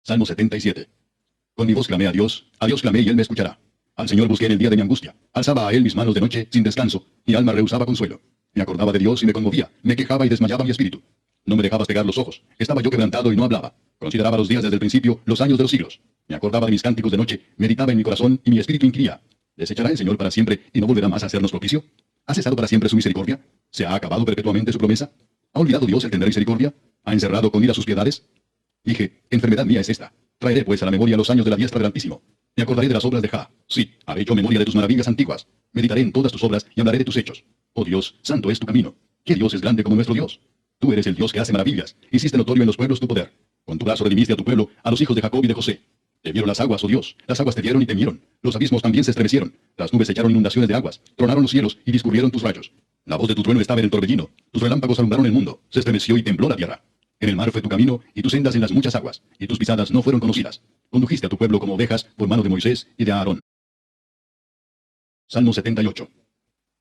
Salmo 77. Con mi voz clamé a Dios clamé y Él me escuchará. Al Señor busqué en el día de mi angustia. Alzaba a Él mis manos de noche sin descanso. Mi alma rehusaba consuelo. Me acordaba de Dios y me conmovía. Me quejaba y desmayaba mi espíritu. No me dejabas pegar los ojos. Estaba yo quebrantado y no hablaba. Consideraba los días desde el principio, los años de los siglos. Me acordaba de mis cánticos de noche. Meditaba en mi corazón y mi espíritu inquiría. ¿Desechará el Señor para siempre y no volverá más a hacernos propicio? ¿Ha cesado para siempre su misericordia? ¿Se ha acabado perpetuamente su promesa? ¿Ha olvidado Dios el tener misericordia? ¿Ha encerrado con ira sus piedades? Dije, enfermedad mía es esta. Traeré pues a la memoria los años de la diestra del Altísimo. Me acordaré de las obras de Jah. Sí, haré yo memoria de tus maravillas antiguas. Meditaré en todas tus obras y hablaré de tus hechos. Oh Dios, santo es tu camino. ¿Qué Dios es grande como nuestro Dios? Tú eres el Dios que hace maravillas. Hiciste notorio en los pueblos tu poder. Con tu brazo redimiste a tu pueblo, a los hijos de Jacob y de José. Te vieron las aguas, oh Dios. Las aguas te vieron y temieron. Los abismos también se estremecieron. Las nubes echaron inundaciones de aguas. Tronaron los cielos y discurrieron tus rayos. La voz de tu trueno estaba en el torbellino. Tus relámpagos alumbraron el mundo. Se estremeció y tembló la tierra. En el mar fue tu camino, y tus sendas en las muchas aguas, y tus pisadas no fueron conocidas. Condujiste a tu pueblo como ovejas por mano de Moisés y de Aarón. Salmo 78.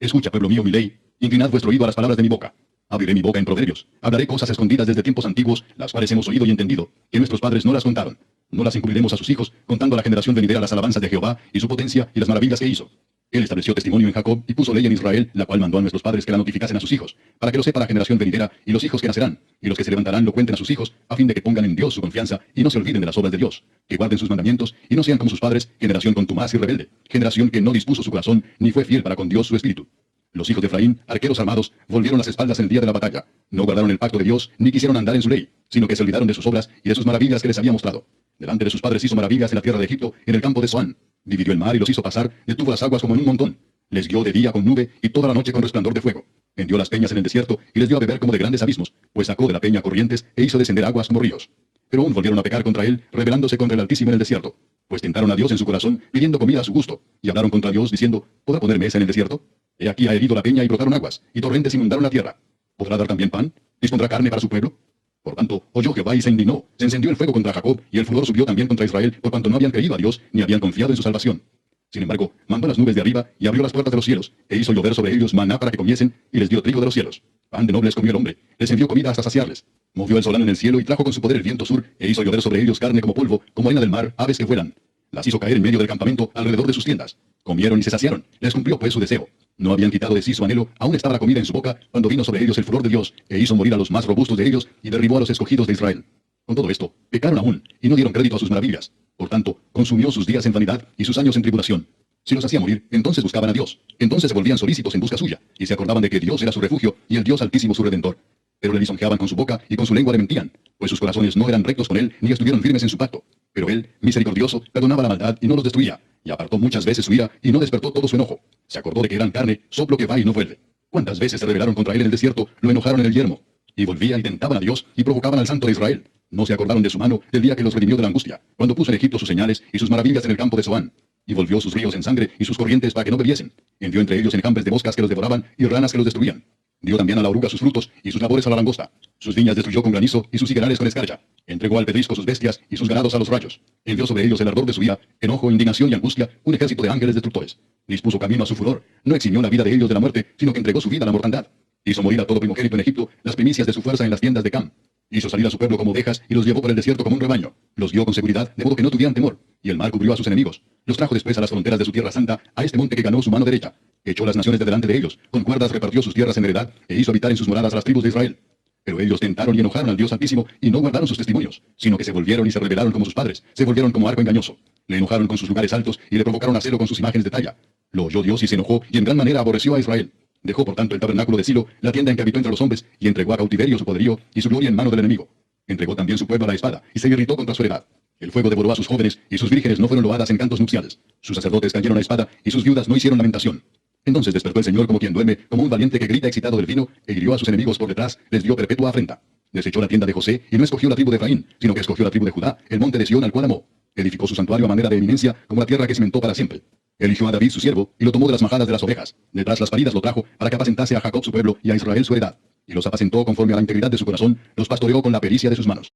Escucha, pueblo mío, mi ley. Inclinad vuestro oído a las palabras de mi boca. Abriré mi boca en proverbios. Hablaré cosas escondidas desde tiempos antiguos, las cuales hemos oído y entendido, que nuestros padres no las contaron. No las encubriremos a sus hijos, contando a la generación venidera las alabanzas de Jehová, y su potencia, y las maravillas que hizo. Él estableció testimonio en Jacob, y puso ley en Israel, la cual mandó a nuestros padres que la notificasen a sus hijos, para que lo sepa la generación venidera, y los hijos que nacerán, y los que se levantarán lo cuenten a sus hijos, a fin de que pongan en Dios su confianza, y no se olviden de las obras de Dios, que guarden sus mandamientos, y no sean como sus padres, generación contumaz y rebelde, generación que no dispuso su corazón, ni fue fiel para con Dios su espíritu. Los hijos de Efraín, arqueros armados, volvieron las espaldas en el día de la batalla. No guardaron el pacto de Dios, ni quisieron andar en su ley, sino que se olvidaron de sus obras y de sus maravillas que les había mostrado. Delante de sus padres hizo maravillas en la tierra de Egipto, en el campo de Zoán. Dividió el mar y los hizo pasar, detuvo las aguas como en un montón. Les guió de día con nube y toda la noche con resplandor de fuego. Hendió las peñas en el desierto y les dio a beber como de grandes abismos, pues sacó de la peña corrientes e hizo descender aguas como ríos. Pero aún volvieron a pecar contra él, rebelándose contra el Altísimo en el desierto. Pues tentaron a Dios en su corazón, pidiendo comida a su gusto, y hablaron contra Dios, diciendo, ¿podrá poner mesa en el desierto? He aquí ha herido la peña y brotaron aguas, y torrentes inundaron la tierra. ¿Podrá dar también pan? ¿Dispondrá carne para su pueblo? Por tanto, oyó Jehová y se indignó, se encendió el fuego contra Jacob, y el furor subió también contra Israel, por cuanto no habían creído a Dios, ni habían confiado en su salvación. Sin embargo, mandó las nubes de arriba, y abrió las puertas de los cielos, e hizo llover sobre ellos maná para que comiesen, y les dio trigo de los cielos. Pan de nobles comió el hombre, les envió comida hasta saciarles. Movió el solán en el cielo, y trajo con su poder el viento sur, e hizo llover sobre ellos carne como polvo, como arena del mar, aves que vuelan. Las hizo caer en medio del campamento, alrededor de sus tiendas. Comieron y se saciaron, les cumplió pues su deseo. No habían quitado de sí su anhelo, aún estaba la comida en su boca, cuando vino sobre ellos el furor de Dios, e hizo morir a los más robustos de ellos, y derribó a los escogidos de Israel. Con todo esto, pecaron aún, y no dieron crédito a sus maravillas. Por tanto, consumió sus días en vanidad, y sus años en tribulación. Si los hacía morir, entonces buscaban a Dios. Entonces se volvían solícitos en busca suya, y se acordaban de que Dios era su refugio, y el Dios Altísimo su Redentor. Pero le lisonjeaban con su boca, y con su lengua le mentían, pues sus corazones no eran rectos con él, ni estuvieron firmes en su pacto. Pero él, misericordioso, perdonaba la maldad, y no los destruía, y apartó muchas veces su ira, y no despertó todo su enojo. Se acordó de que eran carne, soplo que va y no vuelve. ¿Cuántas veces se rebelaron contra él en el desierto, lo enojaron en el yermo? Y volvían y tentaban a Dios, y provocaban al Santo de Israel. No se acordaron de su mano el día que los redimió de la angustia, cuando puso en Egipto sus señales y sus maravillas en el campo de Zoán. Y volvió sus ríos en sangre y sus corrientes para que no bebiesen. Envió entre ellos enjambres de moscas que los devoraban y ranas que los destruían. Dio también a la oruga sus frutos y sus labores a la langosta. Sus viñas destruyó con granizo y sus higuerales con escarcha. Entregó al pedrisco sus bestias y sus ganados a los rayos. Envió sobre ellos el ardor de su ira, enojo, indignación y angustia, un ejército de ángeles destructores. Dispuso camino a su furor. No eximió la vida de ellos de la muerte, sino que entregó su vida a la mortandad. Hizo morir a todo primogénito en Egipto, las primicias de su fuerza en las tiendas de Cam. Hizo salir a su pueblo como ovejas y los llevó por el desierto como un rebaño. Los guió con seguridad, de modo que no tuvieran temor. Y el mar cubrió a sus enemigos. Los trajo después a las fronteras de su tierra santa, a este monte que ganó su mano derecha. Echó las naciones de delante de ellos, con cuerdas repartió sus tierras en heredad, e hizo habitar en sus moradas a las tribus de Israel. Pero ellos tentaron y enojaron al Dios Altísimo, y no guardaron sus testimonios, sino que se volvieron y se rebelaron como sus padres, se volvieron como arco engañoso. Le enojaron con sus lugares altos, y le provocaron a celo con sus imágenes de talla. Lo oyó Dios y se enojó, y en gran manera aborreció a Israel. Dejó por tanto el tabernáculo de Silo, la tienda en que habitó entre los hombres, y entregó a cautiverio su poderío, y su gloria en mano del enemigo. Entregó también su pueblo a la espada, y se irritó contra su heredad. El fuego devoró a sus jóvenes, y sus vírgenes no fueron loadas en cantos nupciales. Sus sacerdotes cayeron a espada, y sus viudas no hicieron lamentación. Entonces despertó el Señor como quien duerme, como un valiente que grita excitado del vino, e hirió a sus enemigos por detrás, les dio perpetua afrenta. Desechó la tienda de José, y no escogió la tribu de Efraín, sino que escogió la tribu de Judá, el monte de Sión al cual amó. Edificó su santuario a manera de eminencia, como la tierra que cimentó para siempre. Eligió a David su siervo, y lo tomó de las majadas de las ovejas. Detrás las paridas lo trajo, para que apacentase a Jacob su pueblo, y a Israel su heredad. Y los apacentó conforme a la integridad de su corazón, los pastoreó con la pericia de sus manos.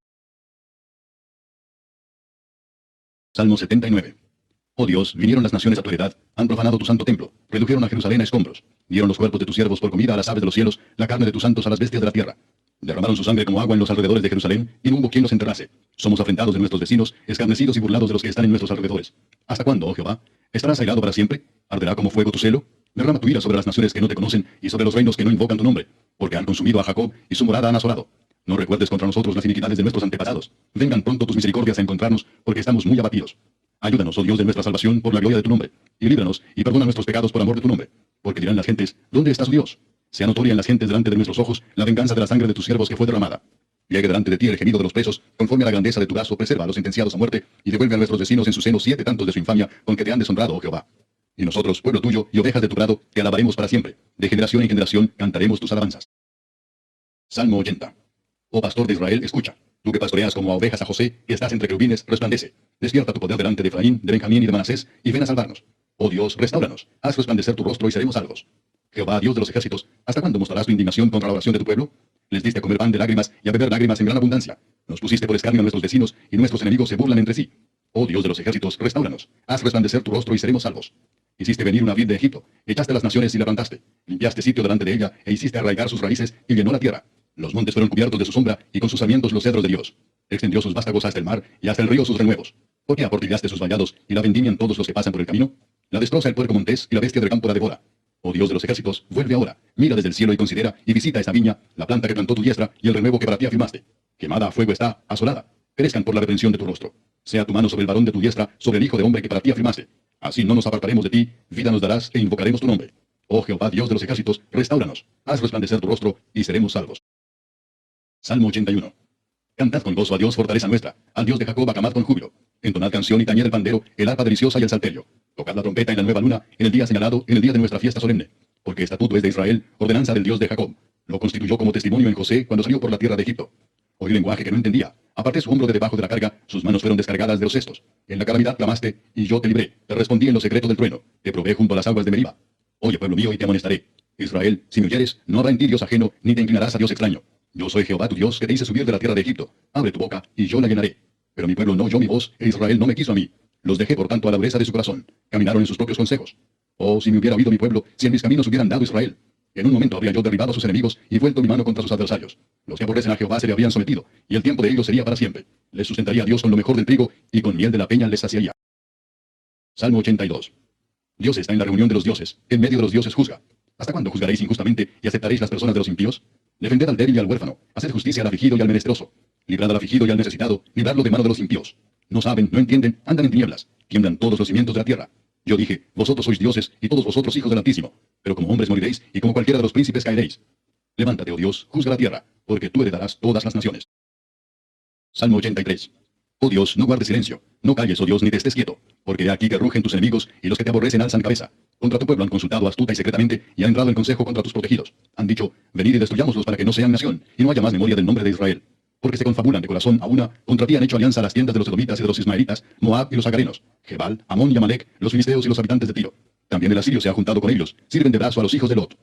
Salmo 79. Oh Dios, vinieron las naciones a tu heredad, han profanado tu santo templo, redujeron a Jerusalén a escombros, dieron los cuerpos de tus siervos por comida a las aves de los cielos, la carne de tus santos a las bestias de la tierra. Derramaron su sangre como agua en los alrededores de Jerusalén, y no hubo quien los enterrase. Somos afrentados de nuestros vecinos, escarnecidos y burlados de los que están en nuestros alrededores. ¿Hasta cuándo, oh Jehová? ¿Estarás airado para siempre? ¿Arderá como fuego tu celo? Derrama tu ira sobre las naciones que no te conocen y sobre los reinos que no invocan tu nombre, porque han consumido a Jacob y su morada han asolado. No recuerdes contra nosotros las iniquidades de nuestros antepasados. Vengan pronto tus misericordias a encontrarnos, porque estamos muy abatidos. Ayúdanos, oh Dios de nuestra salvación, por la gloria de tu nombre, y líbranos y perdona nuestros pecados por amor de tu nombre. Porque dirán las gentes, ¿dónde está su Dios? Sea notoria en las gentes delante de nuestros ojos la venganza de la sangre de tus siervos que fue derramada. Llegue delante de ti el gemido de los presos, conforme a la grandeza de tu brazo, preserva a los sentenciados a muerte, y devuelve a nuestros vecinos en su seno 7 tantos de su infamia, con que te han deshonrado, oh Jehová. Y nosotros, pueblo tuyo y ovejas de tu prado, te alabaremos para siempre. De generación en generación cantaremos tus alabanzas. Salmo 80. Oh pastor de Israel, escucha. Tú que pastoreas como a ovejas a José, y estás entre querubines, resplandece. Despierta tu poder delante de Efraín, de Benjamín y de Manasés, y ven a salvarnos. Oh Dios, restáuranos. Haz resplandecer tu rostro y seremos salvos. Jehová, Dios de los ejércitos, ¿hasta cuándo mostrarás tu indignación contra la oración de tu pueblo? Les diste a comer pan de lágrimas y a beber lágrimas en gran abundancia. Nos pusiste por escarnio a nuestros vecinos, y nuestros enemigos se burlan entre sí. Oh Dios de los ejércitos, restáuranos. Haz resplandecer tu rostro y seremos salvos. Hiciste venir una vid de Egipto, echaste a las naciones y la plantaste. Limpiaste sitio delante de ella, e hiciste arraigar sus raíces, y llenó la tierra. Los montes fueron cubiertos de su sombra, y con sus sarmientos los cedros de Dios. Extendió sus vástagos hasta el mar, y hasta el río sus renuevos. ¿Por qué aportillaste sus vallados, y la vendimian todos los que pasan por el camino? La destroza el puerco montés, y la bestia del campo la devora. Oh Dios de los ejércitos, vuelve ahora, mira desde el cielo y considera, y visita esta viña, la planta que plantó tu diestra, y el renuevo que para ti afirmaste. Quemada a fuego está, asolada. Perezcan por la reprensión de tu rostro. Sea tu mano sobre el varón de tu diestra, sobre el hijo de hombre que para ti afirmaste. Así no nos apartaremos de ti, vida nos darás, e invocaremos tu nombre. Oh Jehová, Dios de los ejércitos, restáuranos. Haz resplandecer tu rostro, y seremos salvos. Salmo 81. Cantad con gozo a Dios, fortaleza nuestra. Al Dios de Jacob aclamad con júbilo. Entonad canción y tañed el pandero, el arpa deliciosa y el salterio. Tocad la trompeta en la nueva luna, en el día señalado, en el día de nuestra fiesta solemne. Porque estatuto es de Israel, ordenanza del Dios de Jacob. Lo constituyó como testimonio en José cuando salió por la tierra de Egipto. Oí lenguaje que no entendía. Aparté su hombro de debajo de la carga, sus manos fueron descargadas de los cestos. En la calamidad clamaste, y yo te libré. Te respondí en lo secreto del trueno. Te probé junto a las aguas de Meriba. Oye, pueblo mío, y te amonestaré. Israel, si me oyeres, no habrá en ti Dios ajeno, ni te inclinarás a Dios extraño. Yo soy Jehová tu Dios, que te hice subir de la tierra de Egipto. Abre tu boca, y yo la llenaré. Pero mi pueblo no oyó mi voz, e Israel no me quiso a mí. Los dejé por tanto a la dureza de su corazón. Caminaron en sus propios consejos. Oh, si me hubiera oído mi pueblo, si en mis caminos hubieran dado Israel. En un momento habría yo derribado a sus enemigos y vuelto mi mano contra sus adversarios. Los que aborrecen a Jehová se le habrían sometido, y el tiempo de ellos sería para siempre. Les sustentaría Dios con lo mejor del trigo, y con miel de la peña les saciaría. Salmo 82. Dios está en la reunión de los dioses, en medio de los dioses juzga. ¿Hasta cuándo juzgaréis injustamente y aceptaréis las personas de los impíos? Defended al débil y al huérfano, haced justicia al afligido y al menesteroso. Librad al afligido y al necesitado, libradlo de mano de los impíos. No saben, no entienden, andan en tinieblas, tiemblan todos los cimientos de la tierra. Yo dije, vosotros sois dioses, y todos vosotros hijos del Altísimo. Pero como hombres moriréis, y como cualquiera de los príncipes caeréis. Levántate, oh Dios, juzga la tierra, porque tú heredarás todas las naciones. Salmo 83. Oh Dios, no guardes silencio, no calles, oh Dios, ni te estés quieto, porque he aquí que rugen tus enemigos, y los que te aborrecen alzan cabeza. Contra tu pueblo han consultado astuta y secretamente, y han entrado en consejo contra tus protegidos. Han dicho, venid y destruyámoslos para que no sean nación, y no haya más memoria del nombre de Israel. Porque se confabulan de corazón a una, contra ti han hecho alianza las tiendas de los edomitas y de los ismaelitas, Moab y los agarenos, Jebal, Amón y Amalek, los filisteos y los habitantes de Tiro. También el asirio se ha juntado con ellos, sirven de brazo a los hijos de Lot.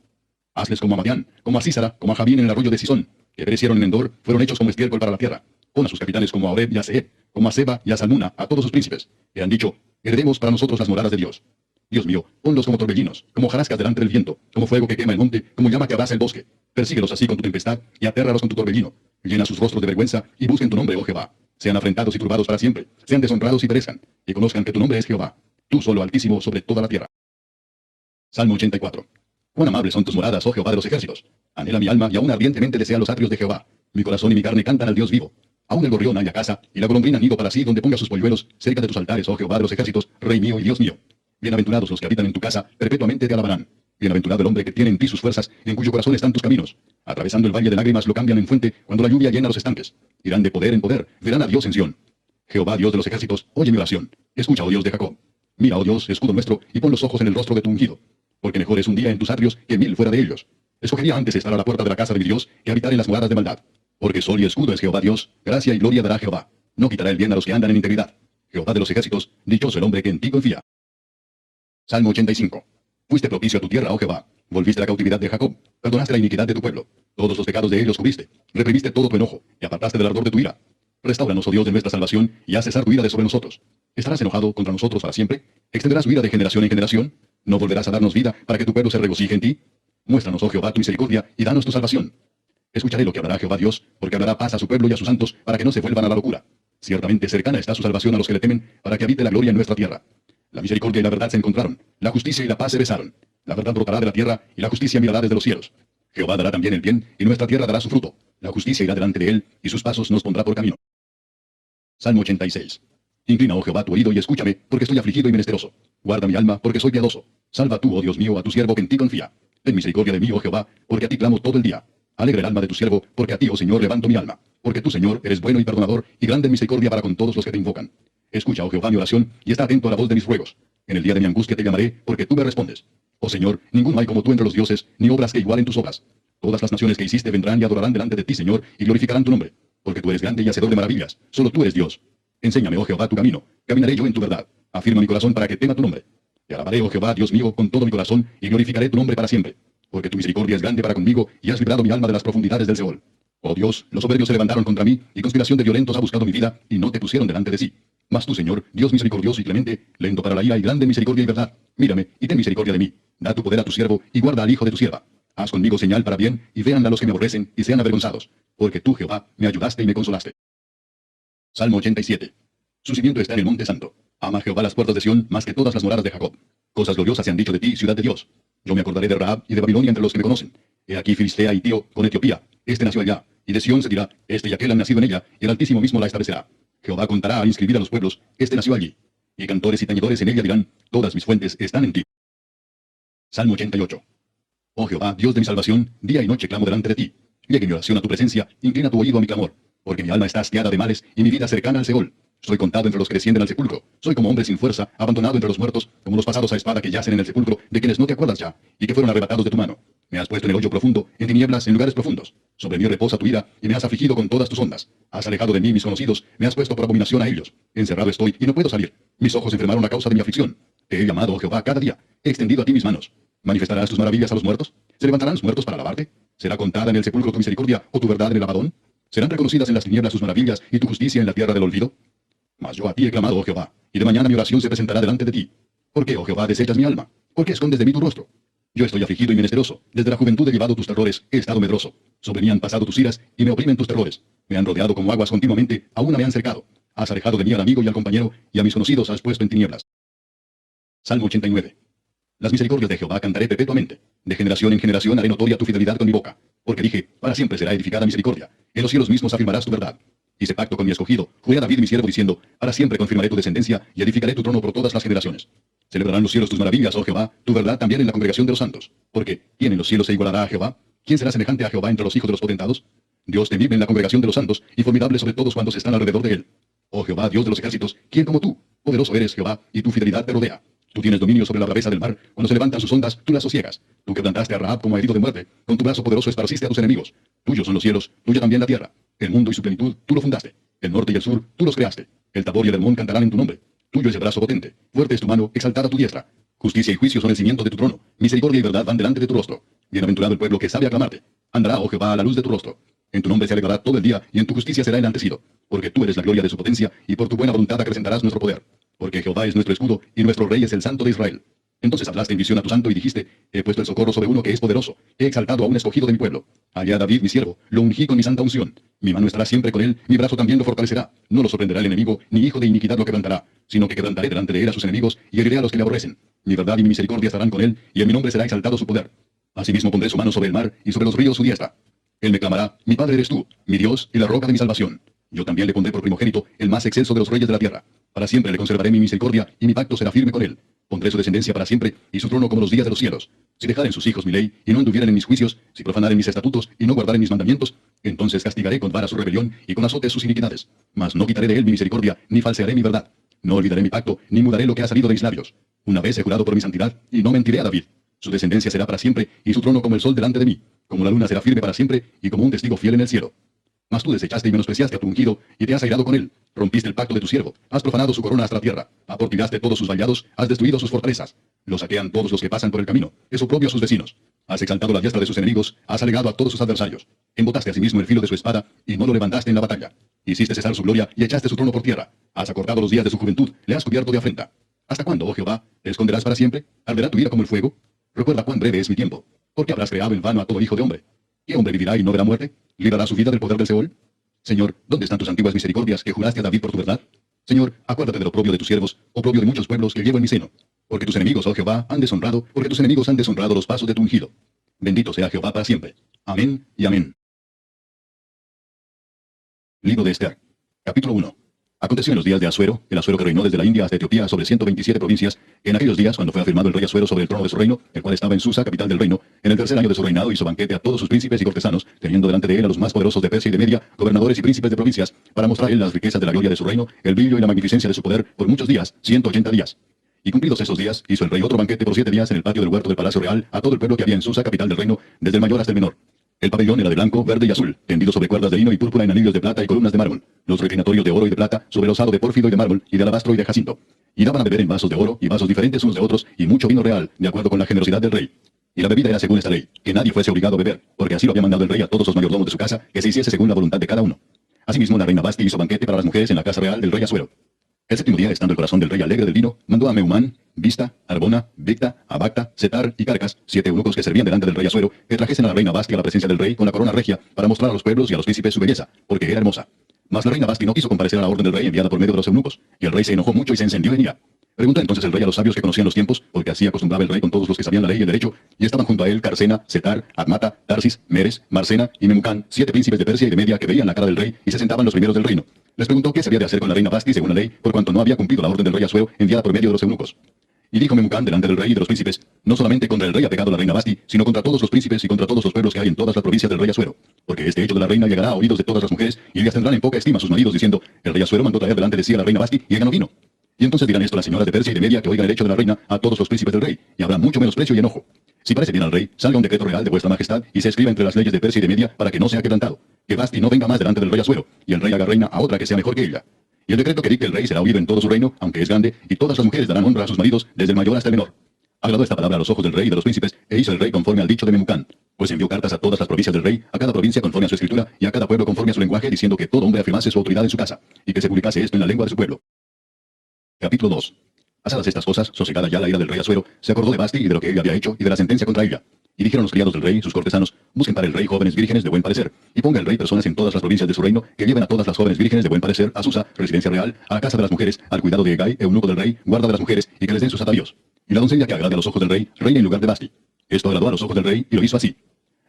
Hazles como a Madián, como a Sísara, como a Javín en el arroyo de Sisón, que perecieron en Endor, fueron hechos como estiércol para la tierra. Pon a sus capitanes como a Oreb y a Seheb, como a Seba y a Salmuna, a todos sus príncipes, que han dicho, heredemos para nosotros las moradas de Dios. Dios mío, ponlos como torbellinos, como hojarascas delante del viento, como fuego que quema el monte, como llama que abraza el bosque. Persíguelos así con tu tempestad, y atérralos con tu torbellino. Llena sus rostros de vergüenza, y busquen tu nombre, oh Jehová. Sean afrentados y turbados para siempre, sean deshonrados y perezcan, y conozcan que tu nombre es Jehová, tú solo Altísimo sobre toda la tierra. Salmo 84. Cuán amables son tus moradas, oh Jehová de los ejércitos. Anhela mi alma, y aún ardientemente desea los atrios de Jehová. Mi corazón y mi carne cantan al Dios vivo. Aún el gorrión halla casa, y la golondrina nido para sí, donde ponga sus polluelos, cerca de tus altares, oh Jehová de los ejércitos, Rey mío y Dios mío. Bienaventurados los que habitan en tu casa, perpetuamente te alabarán. Bienaventurado el hombre que tiene en ti sus fuerzas, en cuyo corazón están tus caminos. Atravesando el valle de lágrimas lo cambian en fuente, cuando la lluvia llena los estanques. Irán de poder en poder, verán a Dios en Sión. Jehová, Dios de los ejércitos, oye mi oración. Escucha, oh Dios de Jacob. Mira, oh Dios, escudo nuestro, y pon los ojos en el rostro de tu ungido. Porque mejor es un día en tus atrios que 1000 fuera de ellos. Escogería antes estar a la puerta de la casa de mi Dios que habitar en las moradas de maldad. Porque sol y escudo es Jehová Dios, gracia y gloria dará Jehová. No quitará el bien a los que andan en integridad. Jehová de los ejércitos, dichoso el hombre que en ti confía. Salmo 85. Fuiste propicio a tu tierra, oh Jehová. Volviste la cautividad de Jacob. Perdonaste la iniquidad de tu pueblo. Todos los pecados de ellos cubriste. Reprimiste todo tu enojo, y apartaste del ardor de tu ira. Restáuranos, oh Dios de nuestra salvación, y haz cesar tu ira de sobre nosotros. ¿Estarás enojado contra nosotros para siempre? ¿Extenderás tu ira de generación en generación? ¿No volverás a darnos vida para que tu pueblo se regocije en ti? Muéstranos, oh Jehová, tu misericordia, y danos tu salvación. Escucharé lo que hablará Jehová Dios, porque hablará paz a su pueblo y a sus santos, para que no se vuelvan a la locura. Ciertamente cercana está su salvación a los que le temen, para que habite la gloria en nuestra tierra. La misericordia y la verdad se encontraron, la justicia y la paz se besaron. La verdad brotará de la tierra, y la justicia mirará desde los cielos. Jehová dará también el bien, y nuestra tierra dará su fruto. La justicia irá delante de él, y sus pasos nos pondrá por camino. Salmo 86. Inclina, oh Jehová, tu oído y escúchame, porque estoy afligido y menesteroso. Guarda mi alma, porque soy piadoso. Salva tú, oh Dios mío, a tu siervo que en ti confía. Ten misericordia de mí, oh Jehová, porque a ti clamo todo el día. Alegra el alma de tu siervo, porque a ti, oh Señor, levanto mi alma. Porque tú, Señor, eres bueno y perdonador, y grande en misericordia para con todos los que te invocan. Escucha, oh Jehová, mi oración, y está atento a la voz de mis ruegos. En el día de mi angustia te llamaré, porque tú me respondes. Oh Señor, ninguno hay como tú entre los dioses, ni obras que igualen tus obras. Todas las naciones que hiciste vendrán y adorarán delante de ti, Señor, y glorificarán tu nombre. Porque tú eres grande y hacedor de maravillas. Solo tú eres Dios. Enséñame, oh Jehová, tu camino. Caminaré yo en tu verdad. Afirma mi corazón para que tema tu nombre. Te alabaré, oh Jehová, Dios mío, con todo mi corazón, y glorificaré tu nombre para siempre. Porque tu misericordia es grande para conmigo, y has librado mi alma de las profundidades del Seol. Oh Dios, los soberbios se levantaron contra mí, y conspiración de violentos ha buscado mi vida, y no te pusieron delante de sí. Mas tú, Señor, Dios misericordioso y clemente, lento para la ira y grande en misericordia y verdad, mírame, y ten misericordia de mí. Da tu poder a tu siervo, y guarda al hijo de tu sierva. Haz conmigo señal para bien, y vean a los que me aborrecen, y sean avergonzados. Porque tú, Jehová, me ayudaste y me consolaste. Salmo 87. Su cimiento está en el monte santo. Ama Jehová las puertas de Sión más que todas las moradas de Jacob. Cosas gloriosas se han dicho de ti, ciudad de Dios. Yo me acordaré de Rahab y de Babilonia entre los que me conocen. He aquí Filistea y Tío con Etiopía. Este nació allá. Y de Sión se dirá, este y aquel han nacido en ella, y el Altísimo mismo la establecerá. Jehová contará al inscribir a los pueblos, este nació allí. Y cantores y tañedores en ella dirán, todas mis fuentes están en ti. Salmo 88. Oh Jehová, Dios de mi salvación, día y noche clamo delante de ti. Llegue mi oración a tu presencia, inclina tu oído a mi clamor. Porque mi alma está hastiada de males, y mi vida cercana al Seol. Soy contado entre los que descienden al sepulcro. Soy como hombre sin fuerza, abandonado entre los muertos, como los pasados a espada que yacen en el sepulcro, de quienes no te acuerdas ya, y que fueron arrebatados de tu mano. Me has puesto en el hoyo profundo, en tinieblas, en lugares profundos. Sobre mí reposa tu ira, y me has afligido con todas tus ondas. Has alejado de mí mis conocidos, me has puesto por abominación a ellos. Encerrado estoy, y no puedo salir. Mis ojos enfermaron a causa de mi aflicción. Te he llamado, oh Jehová, cada día. He extendido a ti mis manos. ¿Manifestarás tus maravillas a los muertos? ¿Se levantarán los muertos para alabarte? ¿Será contada en el sepulcro tu misericordia, o tu verdad en el Abadón? ¿Serán reconocidas en las tinieblas tus maravillas, y tu justicia en la tierra del olvido? Mas yo a ti he clamado, oh Jehová, y de mañana mi oración se presentará delante de ti. ¿Por qué, oh Jehová, desechas mi alma? ¿Por qué escondes de mí tu rostro? Yo estoy afligido y menesteroso. Desde la juventud he llevado tus terrores, he estado medroso. Sobre mí han pasado tus iras, y me oprimen tus terrores. Me han rodeado como aguas continuamente, aún me han cercado. Has alejado de mí al amigo y al compañero, y a mis conocidos has puesto en tinieblas. Salmo 89. Las misericordias de Jehová cantaré perpetuamente. De generación en generación haré notoria tu fidelidad con mi boca. Porque dije, para siempre será edificada misericordia. En los cielos mismos afirmarás tu verdad. Hice pacto con mi escogido, juré a David mi siervo diciendo, para siempre confirmaré tu descendencia y edificaré tu trono por todas las generaciones. Celebrarán los cielos tus maravillas, oh Jehová, tu verdad también en la congregación de los santos. Porque, ¿quién en los cielos se igualará a Jehová? ¿Quién será semejante a Jehová entre los hijos de los potentados? Dios temible en la congregación de los santos y formidable sobre todos cuantos están alrededor de él. Oh Jehová, Dios de los ejércitos, ¿quién como tú? Poderoso eres, Jehová, y tu fidelidad te rodea. Tú tienes dominio sobre la braveza del mar. Cuando se levantan sus ondas, tú las sosiegas. Tú quebrantaste a Rahab como herido de muerte. Con tu brazo poderoso esparciste a tus enemigos. Tuyos son los cielos, tuya también la tierra. El mundo y su plenitud, tú lo fundaste. El norte y el sur, tú los creaste. El Tabor y el Hermón cantarán en tu nombre. Tuyo es el brazo potente. Fuerte es tu mano, exaltada tu diestra. Justicia y juicio son el cimiento de tu trono. Misericordia y verdad van delante de tu rostro. Bienaventurado el pueblo que sabe aclamarte. Andará, oh Jehová, a la luz de tu rostro. En tu nombre se alegrará todo el día, y en tu justicia será enaltecido. Porque tú eres la gloria de su potencia, y por tu buena voluntad acrecentarás nuestro poder. Porque Jehová es nuestro escudo, y nuestro rey es el santo de Israel. Entonces hablaste en visión a tu santo y dijiste, he puesto el socorro sobre uno que es poderoso, he exaltado a un escogido de mi pueblo. Allá David mi siervo, lo ungí con mi santa unción. Mi mano estará siempre con él, mi brazo también lo fortalecerá. No lo sorprenderá el enemigo, ni hijo de iniquidad lo quebrantará, sino que quebrantaré delante de él a sus enemigos, y heriré a los que le aborrecen. Mi verdad y mi misericordia estarán con él, y en mi nombre será exaltado su poder. Asimismo pondré su mano sobre el mar, y sobre los ríos su diestra. Él me clamará, mi Padre eres tú, mi Dios y la roca de mi salvación. Yo también le pondré por primogénito, el más excelso de los reyes de la tierra. Para siempre le conservaré mi misericordia, y mi pacto será firme con él. Pondré su descendencia para siempre, y su trono como los días de los cielos. Si dejaren sus hijos mi ley, y no anduvieren en mis juicios, si profanaren mis estatutos, y no guardaren mis mandamientos, entonces castigaré con vara su rebelión, y con azotes sus iniquidades. Mas no quitaré de él mi misericordia, ni falsearé mi verdad. No olvidaré mi pacto, ni mudaré lo que ha salido de mis labios. Una vez he jurado por mi santidad, y no mentiré a David. Su descendencia será para siempre, y su trono como el sol delante de mí. Como la luna será firme para siempre, y como un testigo fiel en el cielo. Mas tú desechaste y menospreciaste a tu ungido, y te has airado con él. Rompiste el pacto de tu siervo, has profanado su corona hasta la tierra, aportillaste todos sus vallados, has destruido sus fortalezas. Los saquean todos los que pasan por el camino, es oprobio a sus vecinos. Has exaltado la diestra de sus enemigos, has alegado a todos sus adversarios. Embotaste a sí mismo el filo de su espada, y no lo levantaste en la batalla. Hiciste cesar su gloria, y echaste su trono por tierra. Has acortado los días de su juventud, le has cubierto de afrenta. ¿Hasta cuándo, oh Jehová? ¿Te esconderás para siempre? ¿Arderá tu ira como el fuego? Recuerda cuán breve es mi tiempo. ¿Por qué habrás creado en vano a todo hijo de hombre? ¿Qué hombre vivirá y no verá muerte? ¿Librará su vida del poder del Seol? Señor, ¿dónde están tus antiguas misericordias que juraste a David por tu verdad? Señor, acuérdate del oprobio de tus siervos, oprobio de muchos pueblos que llevo en mi seno. Porque tus enemigos, oh Jehová, porque tus enemigos han deshonrado los pasos de tu ungido. Bendito sea Jehová para siempre. Amén y amén. Libro de Esther. Capítulo 1. Aconteció en los días de Asuero, el Asuero que reinó desde la India hasta Etiopía sobre 127 provincias, que en aquellos días, cuando fue afirmado el rey Asuero sobre el trono de su reino, el cual estaba en Susa, capital del reino, en el tercer año de su reinado hizo banquete a todos sus príncipes y cortesanos, teniendo delante de él a los más poderosos de Persia y de Media, gobernadores y príncipes de provincias, para mostrar él las riquezas de la gloria de su reino, el brillo y la magnificencia de su poder, por muchos días, 180 días. Y cumplidos esos días, hizo el rey otro banquete por 7 días en el patio del huerto del palacio real, a todo el pueblo que había en Susa, capital del reino, desde el mayor hasta el menor. El pabellón era de blanco, verde y azul, tendido sobre cuerdas de lino y púrpura en anillos de plata y columnas de mármol. Los reclinatorios de oro y de plata, sobre losado de pórfido y de mármol, y de alabastro y de jacinto. Y daban a beber en vasos de oro y vasos diferentes unos de otros, y mucho vino real, de acuerdo con la generosidad del rey. Y la bebida era según esta ley, que nadie fuese obligado a beber, porque así lo había mandado el rey a todos los mayordomos de su casa, que se hiciese según la voluntad de cada uno. Asimismo, la reina Basti hizo banquete para las mujeres en la casa real del rey Asuero. El séptimo día, estando el corazón del rey alegre del vino, mandó a Meumán, Vista, Arbona, Bigta, Abacta, Setar y Carcas, 7 eunucos que servían delante del rey Asuero, que trajesen a la reina Basti a la presencia del rey con la corona regia, para mostrar a los pueblos y a los príncipes su belleza, porque era hermosa. Mas la reina Basti no quiso comparecer a la orden del rey enviada por medio de los eunucos, y el rey se enojó mucho y se encendió en ira. Preguntó entonces el rey a los sabios que conocían los tiempos, porque así acostumbraba el rey con todos los que sabían la ley y el derecho, y estaban junto a él Carcena, Setar, Admata, Tarsis, Meres, Marcena y Memucán, 7 príncipes de Persia y de Media que veían la cara del rey y se sentaban los primeros del reino. Les preguntó qué se había de hacer con la reina Basti según la ley, por cuanto no había cumplido la orden del rey Asuero enviada por medio de los eunucos. Y dijo Memucán delante del rey y de los príncipes, no solamente contra el rey ha pecado la reina Basti, sino contra todos los príncipes y contra todos los pueblos que hay en todas las provincias del rey Asuero. Porque este hecho de la reina llegará a oídos de todas las mujeres, y ellas tendrán en poca estima a sus maridos, diciendo, el rey Asuero mandó traer delante de sí a la reina Basti, y ella no vino. Y entonces dirán esto las señoras de Persia y de Media que oigan el hecho de la reina a todos los príncipes del rey, y habrá mucho menosprecio y enojo. Si parece bien al rey, salga un decreto real de vuestra majestad, y se escriba entre las leyes de Persia y de Media para que no sea quebrantado, que Basti no venga más delante del rey Asuero, y el rey haga reina a otra que sea mejor que ella. Y el decreto que dicte el rey será oído en todo su reino, aunque es grande, y todas las mujeres darán honra a sus maridos, desde el mayor hasta el menor. Agradó esta palabra a los ojos del rey y de los príncipes, e hizo el rey conforme al dicho de Memucán, pues envió cartas a todas las provincias del rey, a cada provincia conforme a su escritura, y a cada pueblo conforme a su lenguaje, diciendo que todo hombre afirmase su autoridad en su casa, y que se publicase esto en la lengua de su pueblo. Capítulo 2. Pasadas estas cosas, sosegada ya la ira del rey Asuero, se acordó de Basti y de lo que ella había hecho, y de la sentencia contra ella. Y dijeron los criados del rey, sus cortesanos, busquen para el rey jóvenes vírgenes de buen parecer, y ponga el rey personas en todas las provincias de su reino, que lleven a todas las jóvenes vírgenes de buen parecer a Susa, residencia real, a la casa de las mujeres, al cuidado de Hegai, eunuco del rey, guarda de las mujeres, y que les den sus atavíos. Y la doncella que agrade a los ojos del rey, reina en lugar de Basti. Esto agradó a los ojos del rey, y lo hizo así.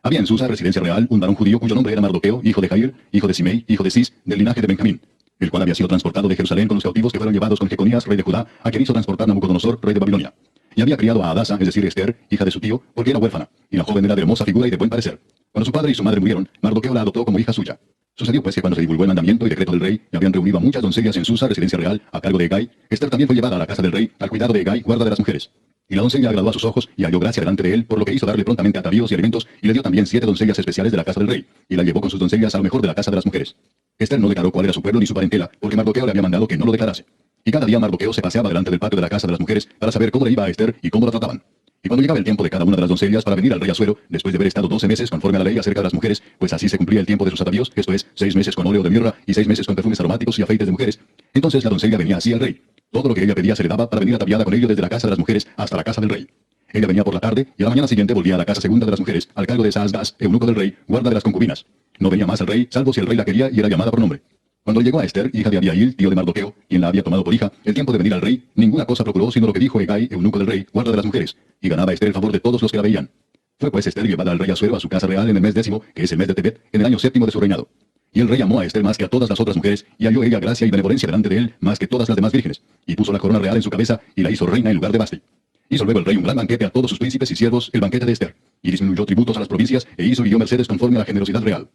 Había en Susa, residencia real, un varón judío cuyo nombre era Mardoqueo, hijo de Jair, hijo de Simei, hijo de Cis, del linaje de Benjamín, el cual había sido transportado de Jerusalén con los cautivos que fueron llevados con Jeconías, rey de Judá, a quien hizo transportar Nabucodonosor, rey de Babilonia. Y había criado a Adasa, es decir, Esther, hija de su tío, porque era huérfana, y la joven era de hermosa figura y de buen parecer. Cuando su padre y su madre murieron, Mardoqueo la adoptó como hija suya. Sucedió pues que cuando se divulgó el mandamiento y decreto del rey, y habían reunido a muchas doncellas en Susa, residencia real, a cargo de Hegai, Esther también fue llevada a la casa del rey, al cuidado de Hegai, guarda de las mujeres. Y la doncella agradó a sus ojos, y halló gracia delante de él, por lo que hizo darle prontamente atavíos y alimentos, y le dio también 7 doncellas especiales de la casa del rey, y la llevó con sus doncellas a lo mejor de la casa de las mujeres. Esther no declaró cuál era su pueblo ni su parentela, porque Mardoqueo le había mandado que no lo declarase. Y cada día Mardoqueo se paseaba delante del patio de la casa de las mujeres, para saber cómo le iba a Esther y cómo la trataban. Y cuando llegaba el tiempo de cada una de las doncellas para venir al rey Asuero, después de haber estado 12 meses conforme a la ley acerca de las mujeres, pues así se cumplía el tiempo de sus atavíos, esto es, 6 meses con óleo de mirra y 6 meses con perfumes aromáticos y afeites de mujeres, entonces la doncella venía así al rey. Todo lo que ella pedía se le daba para venir ataviada con ello desde la casa de las mujeres hasta la casa del rey. Ella venía por la tarde, y a la mañana siguiente volvía a la casa segunda de las mujeres, al cargo de Saasgaz, eunuco del rey, guarda de las concubinas. No venía más al rey, salvo si el rey la quería y era llamada por nombre. Cuando llegó a Esther, hija de Abiail, tío de Mardoqueo, quien la había tomado por hija, el tiempo de venir al rey, ninguna cosa procuró sino lo que dijo Hegai, eunuco del rey, guarda de las mujeres, y ganaba Esther el favor de todos los que la veían. Fue pues Esther llevada al rey Asuero a su casa real en el mes 10º, que es el mes de Tebet, en el año 7º de su reinado. Y el rey amó a Esther más que a todas las otras mujeres, y halló ella gracia y benevolencia delante de él, más que todas las demás vírgenes, y puso la corona real en su cabeza, y la hizo reina en lugar de Basti. Hizo luego el rey un gran banquete a todos sus príncipes y siervos, el banquete de Esther, y disminuyó tributos a las provincias, e hizo y dio mercedes conforme a la generosidad real.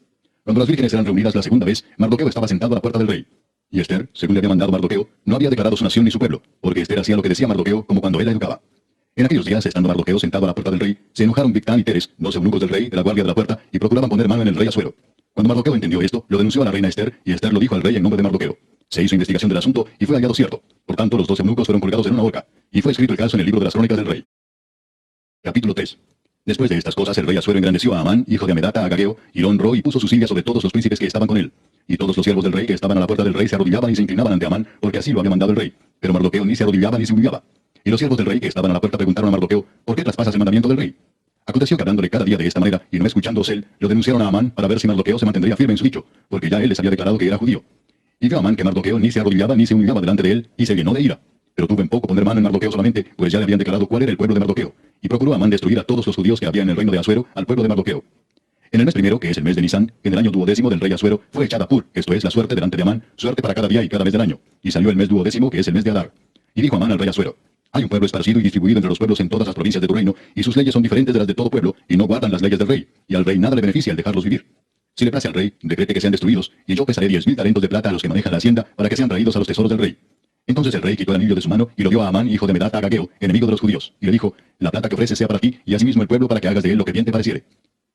Cuando las vírgenes eran reunidas la segunda vez, Mardoqueo estaba sentado a la puerta del rey. Y Esther, según le había mandado Mardoqueo, no había declarado su nación ni su pueblo, porque Esther hacía lo que decía Mardoqueo, como cuando él la educaba. En aquellos días, estando Mardoqueo sentado a la puerta del rey, se enojaron Bigtán y Teres, 2 eunucos del rey, de la guardia de la puerta, y procuraban poner mano en el rey Asuero. Cuando Mardoqueo entendió esto, lo denunció a la reina Esther, y Esther lo dijo al rey en nombre de Mardoqueo. Se hizo investigación del asunto, y fue hallado cierto. Por tanto, los 2 eunucos fueron colgados en una horca, y fue escrito el caso en el libro de las crónicas del rey. Capítulo 3. Después de estas cosas, el rey Asuero engrandeció a Amán, hijo de Amedata, Agageo, y lo honró y puso su silla sobre todos los príncipes que estaban con él. Y todos los siervos del rey que estaban a la puerta del rey se arrodillaban y se inclinaban ante Amán, porque así lo había mandado el rey. Pero Mardoqueo ni se arrodillaba ni se humillaba. Y los siervos del rey que estaban a la puerta preguntaron a Mardoqueo, ¿por qué traspasas el mandamiento del rey? Aconteció que hablándole cada día de esta manera, y no escuchándose él, lo denunciaron a Amán para ver si Mardoqueo se mantendría firme en su dicho, porque ya él les había declarado que era judío. Y vio Amán que Mardoqueo ni se arrodillaba ni se humillaba delante de él, y se llenó de ira. Pero tuvo en poco poner mano en Mardoqueo solamente, pues ya le habían declarado cuál era el pueblo de Mardoqueo. Y procuró Amán destruir a todos los judíos que había en el reino de Asuero, al pueblo de Mardoqueo. En el mes primero, que es el mes de Nisán, en el año 12º del rey Asuero, fue echada Pur, esto es la suerte delante de Amán, suerte para cada día y cada mes del año. Y salió el mes 12º, que es el mes de Adar. Y dijo Amán al rey Asuero: hay un pueblo esparcido y distribuido entre los pueblos en todas las provincias de tu reino, y sus leyes son diferentes de las de todo pueblo, y no guardan las leyes del rey, y al rey nada le beneficia el dejarlos vivir. Si le place al rey, decrete que sean destruidos, y yo pesaré 10.000 talentos de plata a los que manejan la hacienda, para que sean traídos a los tesoros del rey. Entonces el rey quitó el anillo de su mano, y lo dio a Amán, hijo de Medat Agageo, enemigo de los judíos, y le dijo: la plata que ofreces sea para ti, y asimismo el pueblo para que hagas de él lo que bien te pareciere.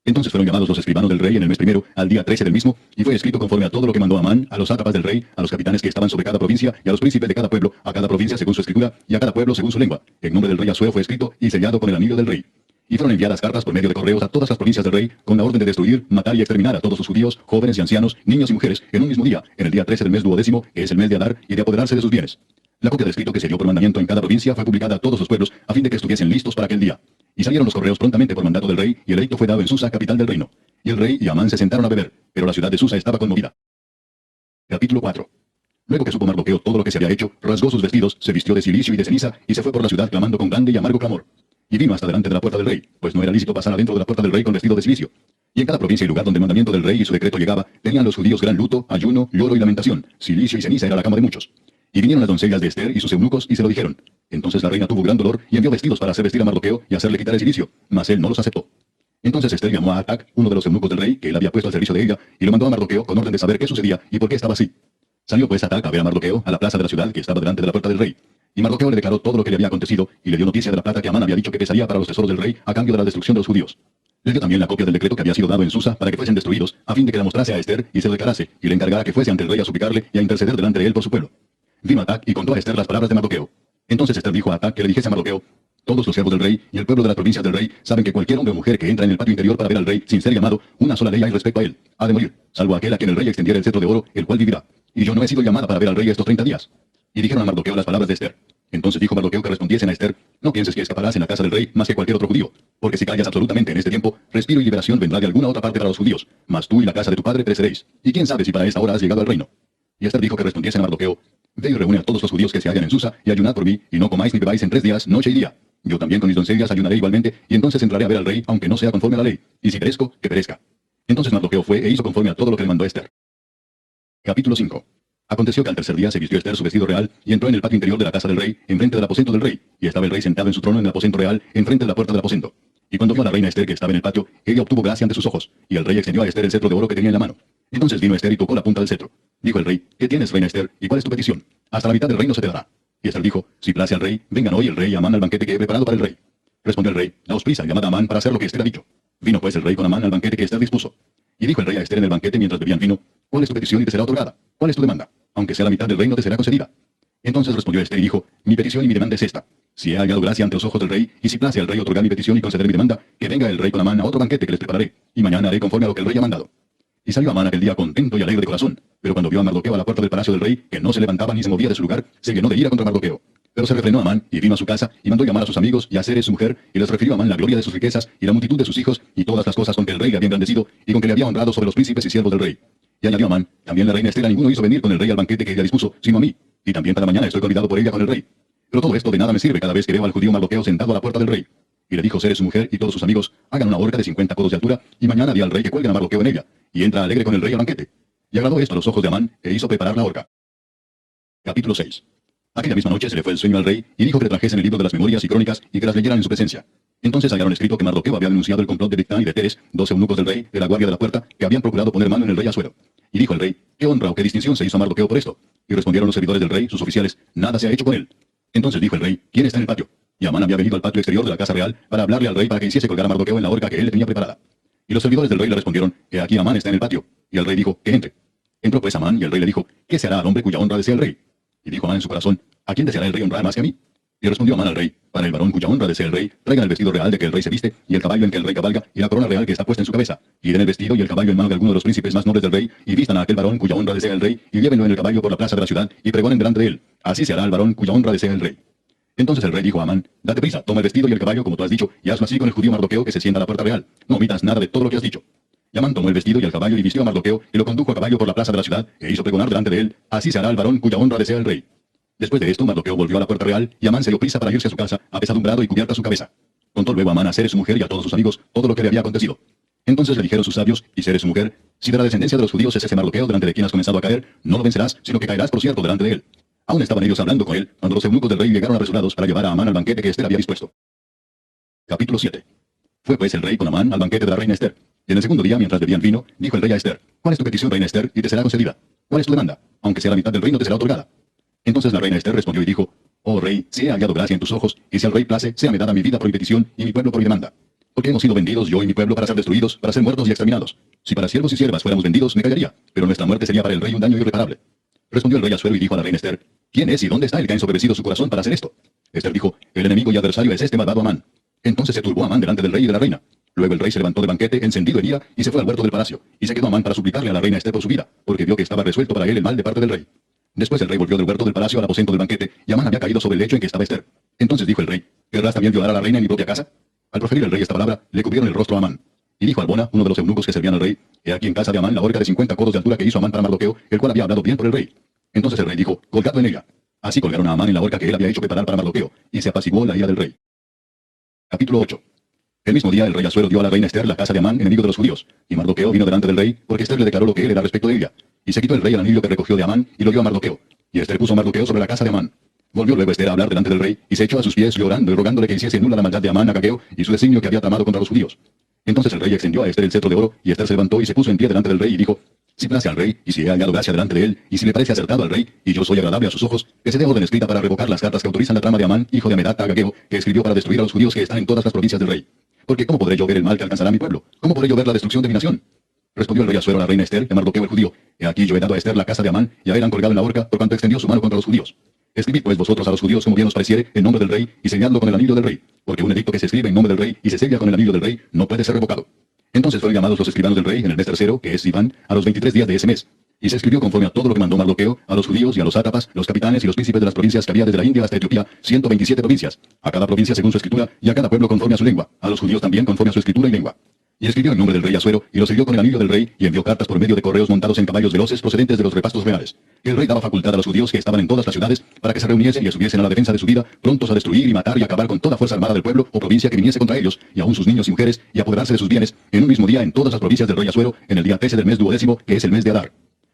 Entonces fueron llamados los escribanos del rey en el mes primero, al día 13 del mismo, y fue escrito conforme a todo lo que mandó Amán, a los sátrapas del rey, a los capitanes que estaban sobre cada provincia, y a los príncipes de cada pueblo, a cada provincia según su escritura, y a cada pueblo según su lengua. En nombre del rey Asuero fue escrito y sellado con el anillo del rey. Y fueron enviadas cartas por medio de correos a todas las provincias del rey, con la orden de destruir, matar y exterminar a todos los judíos, jóvenes y ancianos, niños y mujeres, en un mismo día, en el día 13 del mes 12º, que es el mes de Adar, y de apoderarse de sus bienes. La copia del escrito que se dio por mandamiento en cada provincia fue publicada a todos los pueblos, a fin de que estuviesen listos para aquel día. Y salieron los correos prontamente por mandato del rey, y el edicto fue dado en Susa, capital del reino. Y el rey y Amán se sentaron a beber, pero la ciudad de Susa estaba conmovida. Capítulo 4. Luego que supo Mardoqueo todo lo que se había hecho, rasgó sus vestidos, se vistió de cilicio y de ceniza, y se fue por la ciudad clamando con grande y amargo clamor. Y vino hasta delante de la puerta del rey, pues no era lícito pasar adentro de la puerta del rey con vestido de cilicio. Y en cada provincia y lugar donde el mandamiento del rey y su decreto llegaba, tenían los judíos gran luto, ayuno, lloro y lamentación. Cilicio y ceniza era la cama de muchos. Y vinieron las doncellas de Ester y sus eunucos y se lo dijeron. Entonces la reina tuvo gran dolor y envió vestidos para hacer vestir a Mardoqueo y hacerle quitar el cilicio, mas él no los aceptó. Entonces Ester llamó a Atac, uno de los eunucos del rey, que él había puesto al servicio de ella, y lo mandó a Mardoqueo con orden de saber qué sucedía y por qué estaba así. Salió pues Atac a ver a Mardoqueo a la plaza de la ciudad que estaba delante de la puerta del rey. Y Mardoqueo le declaró todo lo que le había acontecido, y le dio noticia de la plata que Amán había dicho que pesaría para los tesoros del rey a cambio de la destrucción de los judíos. Le dio también la copia del decreto que había sido dado en Susa para que fuesen destruidos, a fin de que la mostrase a Ester y se lo declarase, y le encargara que fuese ante el rey a suplicarle y a interceder delante de él por su pueblo. Vino Atac y contó a Ester las palabras de Mardoqueo. Entonces Ester dijo a Atac que le dijese a Mardoqueo: todos los siervos del rey y el pueblo de las provincias del rey saben que cualquier hombre o mujer que entra en el patio interior para ver al rey sin ser llamado, una sola ley hay respecto a él: ha de morir, salvo aquel a quien el rey extendiera el cetro de oro, el cual vivirá. Y yo no he sido llamada para ver al rey estos 30 días. Y dijeron a Mardoqueo las palabras de Ester. Entonces dijo Mardoqueo que respondiesen a Ester: no pienses que escaparás en la casa del rey más que cualquier otro judío, porque si callas absolutamente en este tiempo, respiro y liberación vendrá de alguna otra parte para los judíos, mas tú y la casa de tu padre pereceréis. Y quién sabe si para esta hora has llegado al reino. Y Ester dijo que respondiesen a Mardoqueo: ve y reúne a todos los judíos que se hallan en Susa, y ayunad por mí, y no comáis ni bebáis en 3 días, noche y día. Yo también con mis doncellas ayunaré igualmente, y entonces entraré a ver al rey, aunque no sea conforme a la ley. Y si perezco, que perezca. Entonces Mardoqueo fue e hizo conforme a todo lo que le mandó Ester. Capítulo 5. Aconteció que al tercer día se vistió Ester su vestido real, y entró en el patio interior de la casa del rey, enfrente del aposento del rey, y estaba el rey sentado en su trono en el aposento real, enfrente de la puerta del aposento. Y cuando vio a la reina Ester que estaba en el patio, ella obtuvo gracia ante sus ojos, y el rey extendió a Ester el cetro de oro que tenía en la mano. Entonces vino Ester y tocó la punta del cetro. Dijo el rey: ¿qué tienes, reina Ester, y cuál es tu petición? Hasta la mitad del reino se te dará. Y Ester dijo: si place al rey, vengan hoy el rey y Amán al banquete que he preparado para el rey. Respondió el rey: daos prisa, llamad a Amán para hacer lo que Ester ha dicho. Vino pues el rey con Amán al banquete que Ester dispuso. Y dijo el rey a Ester en el banquete mientras bebían vino: ¿cuál es tu petición y te será otorgada? ¿Cuál es tu demanda? Aunque sea la mitad del reino te será concedida. Entonces respondió Ester y dijo: mi petición y mi demanda es esta. Si he hallado gracia ante los ojos del rey, y si place al rey otorgar mi petición y conceder mi demanda, que venga el rey con Amán a otro banquete que les prepararé, y mañana haré conforme a lo que el rey ha mandado. Y salió Amán aquel día contento y alegre de corazón, pero cuando vio a Mardoqueo a la puerta del palacio del rey, que no se levantaba ni se movía de su lugar, se llenó de ira contra Mardoqueo. Pero se refrenó Amán, y vino a su casa, y mandó llamar a sus amigos, y a Zeres su mujer, y les refirió a Amán la gloria de sus riquezas, y la multitud de sus hijos, y todas las cosas con que el rey le había engrandecido, y con que le había honrado sobre los príncipes y siervos del rey. Y añadió Amán: también la reina Ester a ninguno hizo venir con el rey al banquete que ella dispuso, sino a mí, y también para mañana estoy convidado por ella con el rey. Pero todo esto de nada me sirve cada vez que veo al judío Mardoqueo sentado a la puerta del rey. Y le dijo Zeres su mujer y todos sus amigos: hagan una horca de 50 codos de altura, y mañana di al rey que cuelguen a Mardoqueo en ella, y entra alegre con el rey al banquete. Y agradó esto a los ojos de Amán, e hizo preparar la horca. Capítulo 6. Aquella misma noche se le fue el sueño al rey, y dijo que le trajesen el libro de las memorias y crónicas, y que las leyeran en su presencia. Entonces hallaron escrito que Mardoqueo había denunciado el complot de Bigtán y de Teres, 2 eunucos del rey, de la guardia de la puerta, que habían procurado poner mano en el rey Asuero. Y dijo el rey: ¿qué honra o qué distinción se hizo a Mardoqueo por esto? Y respondieron los servidores del rey, sus oficiales: nada se ha hecho con él. Entonces dijo el rey: ¿quién está en el patio? Y Amán había venido al patio exterior de la casa real para hablarle al rey para que hiciese colgar a Mardoqueo en la horca que él le tenía preparada. Y los servidores del rey le respondieron: que aquí Amán está en el patio. Y el rey dijo: que entre. Entró pues Amán, y el rey le dijo: ¿qué se hará al hombre cuya honra desea el rey? Y dijo Amán en su corazón: ¿a quién deseará el rey honrar más que a mí? Y respondió Amán al rey: para el varón cuya honra desea el rey, traigan el vestido real de que el rey se viste, y el caballo en que el rey cabalga, y la corona real que está puesta en su cabeza. Y den el vestido y el caballo en mano de alguno de los príncipes más nobles del rey, y vistan a aquel varón cuya honra desea el rey, y llévenlo en el caballo por la plaza de la ciudad, y pregonen delante de él: así se hará al varón cuya honra desea el rey. Entonces el rey dijo a Amán, date prisa, toma el vestido y el caballo, como tú has dicho, y hazlo así con el judío Mardoqueo que se sienta a la puerta real. No omitas nada de todo lo que has dicho. Y Amán tomó el vestido y el caballo y vistió a Mardoqueo y lo condujo a caballo por la plaza de la ciudad e hizo pregonar delante de él, así se hará al varón cuya honra desea el rey. Después de esto, Mardoqueo volvió a la puerta real y Amán se dio prisa para irse a su casa, apesadumbrado y cubierta su cabeza. Contó luego Amán a Zeres su mujer y a todos sus amigos todo lo que le había acontecido. Entonces le dijeron sus sabios y Zeres su mujer, si de la descendencia de los judíos es ese Mardoqueo delante de quien has comenzado a caer, no lo vencerás, sino que caerás por cierto delante de él. Aún estaban ellos hablando con él, cuando los eunucos del rey llegaron apresurados para llevar a Amán al banquete que Ester había dispuesto. Capítulo 7. Fue pues el rey con Amán al banquete de la reina Ester. Y en el segundo día, mientras bebían vino, dijo el rey a Ester, ¿cuál es tu petición, reina Ester, y te será concedida? ¿Cuál es tu demanda? Aunque sea la mitad del reino te será otorgada. Entonces la reina Ester respondió y dijo, oh rey, si he hallado gracia en tus ojos, y si al rey place, séame dada mi vida por mi petición y mi pueblo por mi demanda. Porque hemos sido vendidos, yo y mi pueblo, para ser destruidos, para ser muertos y exterminados. Si para siervos y siervas fuéramos vendidos, me callaría, pero nuestra muerte sería para el rey un daño irreparable. Respondió el rey Asuero y dijo a la reina Ester, ¿quién es y dónde está el que ha ensoberbecido su corazón para hacer esto? Ester dijo, el enemigo y adversario es este malvado Amán. Entonces se turbó Amán delante del rey y de la reina. Luego el rey se levantó de banquete, encendido en ira, y se fue al huerto del palacio, y se quedó Amán para suplicarle a la reina Ester por su vida, porque vio que estaba resuelto para él el mal de parte del rey. Después el rey volvió del huerto del palacio al aposento del banquete, y Amán había caído sobre el lecho en que estaba Ester. Entonces dijo el rey, ¿querrás también violar a la reina en mi propia casa? Al proferir el rey esta palabra, le cubrieron el rostro a Amán. Y dijo Albona, uno de los eunucos que servían al rey, he aquí en casa de Amán la horca de 50 codos de altura que hizo Amán para Mardoqueo, el cual había hablado bien por el rey. Entonces el rey dijo, colgadlo en ella. Así colgaron a Amán en la horca que él había hecho preparar para Mardoqueo, y se apaciguó la ira del rey. Capítulo 8. El mismo día el rey Asuero dio a la reina Ester la casa de Amán, enemigo de los judíos, y Mardoqueo vino delante del rey, porque Ester le declaró lo que él era respecto de ella. Y se quitó el rey el anillo que recogió de Amán, y lo dio a Mardoqueo. Y Ester puso a Mardoqueo sobre la casa de Amán. Volvió luego Ester a hablar delante del rey, y se echó a sus pies llorando y rogándole que hiciese nula la maldad de Amán Agageo y su designio que había tramado contra los judíos. Entonces el rey extendió a Ester el cetro de oro, y Ester se levantó y se puso en pie delante del rey y dijo, si place al rey, y si he hallado gracia delante de él, y si le parece acertado al rey, y yo soy agradable a sus ojos, que se dé orden escrita para revocar las cartas que autorizan la trama de Amán, hijo de Amedata Agageo, que escribió para destruir a los judíos que están en todas las provincias del rey. Porque ¿cómo podré yo ver el mal que alcanzará a mi pueblo? ¿Cómo podré yo ver la destrucción de mi nación? Respondió el rey Asuero a la reina Ester, de Mardoqueo el judío, he aquí yo he dado a Ester la casa de Amán, y a él han colgado en la horca, por cuanto extendió su mano contra los judíos. Escribid pues vosotros a los judíos como bien os pareciere, en nombre del rey, y selladlo con el anillo del rey, porque un edicto que se escribe en nombre del rey y se sella con el anillo del rey no puede ser revocado. Entonces fueron llamados los escribanos del rey en el mes tercero, que es Sivan, a los 23 días de ese mes. Y se escribió conforme a todo lo que mandó Mardoqueo, a los judíos y a los sátrapas, los capitanes y los príncipes de las provincias que había desde la India hasta Etiopía, 127 provincias, a cada provincia según su escritura, y a cada pueblo conforme a su lengua, a los judíos también conforme a su escritura y lengua. Y escribió en nombre del rey Asuero, y lo selló con el anillo del rey, y envió cartas por medio de correos montados en caballos veloces procedentes de los repastos reales. El rey daba facultad a los judíos que estaban en todas las ciudades, para que se reuniesen y estuviesen a la defensa de su vida, prontos a destruir y matar y acabar con toda fuerza armada del pueblo o provincia que viniese contra ellos, y aun sus niños y mujeres, y apoderarse de sus bienes, en un mismo día en todas las provincias del rey Asuero, en el día 13 del mes 12º, que es el mes de Adar.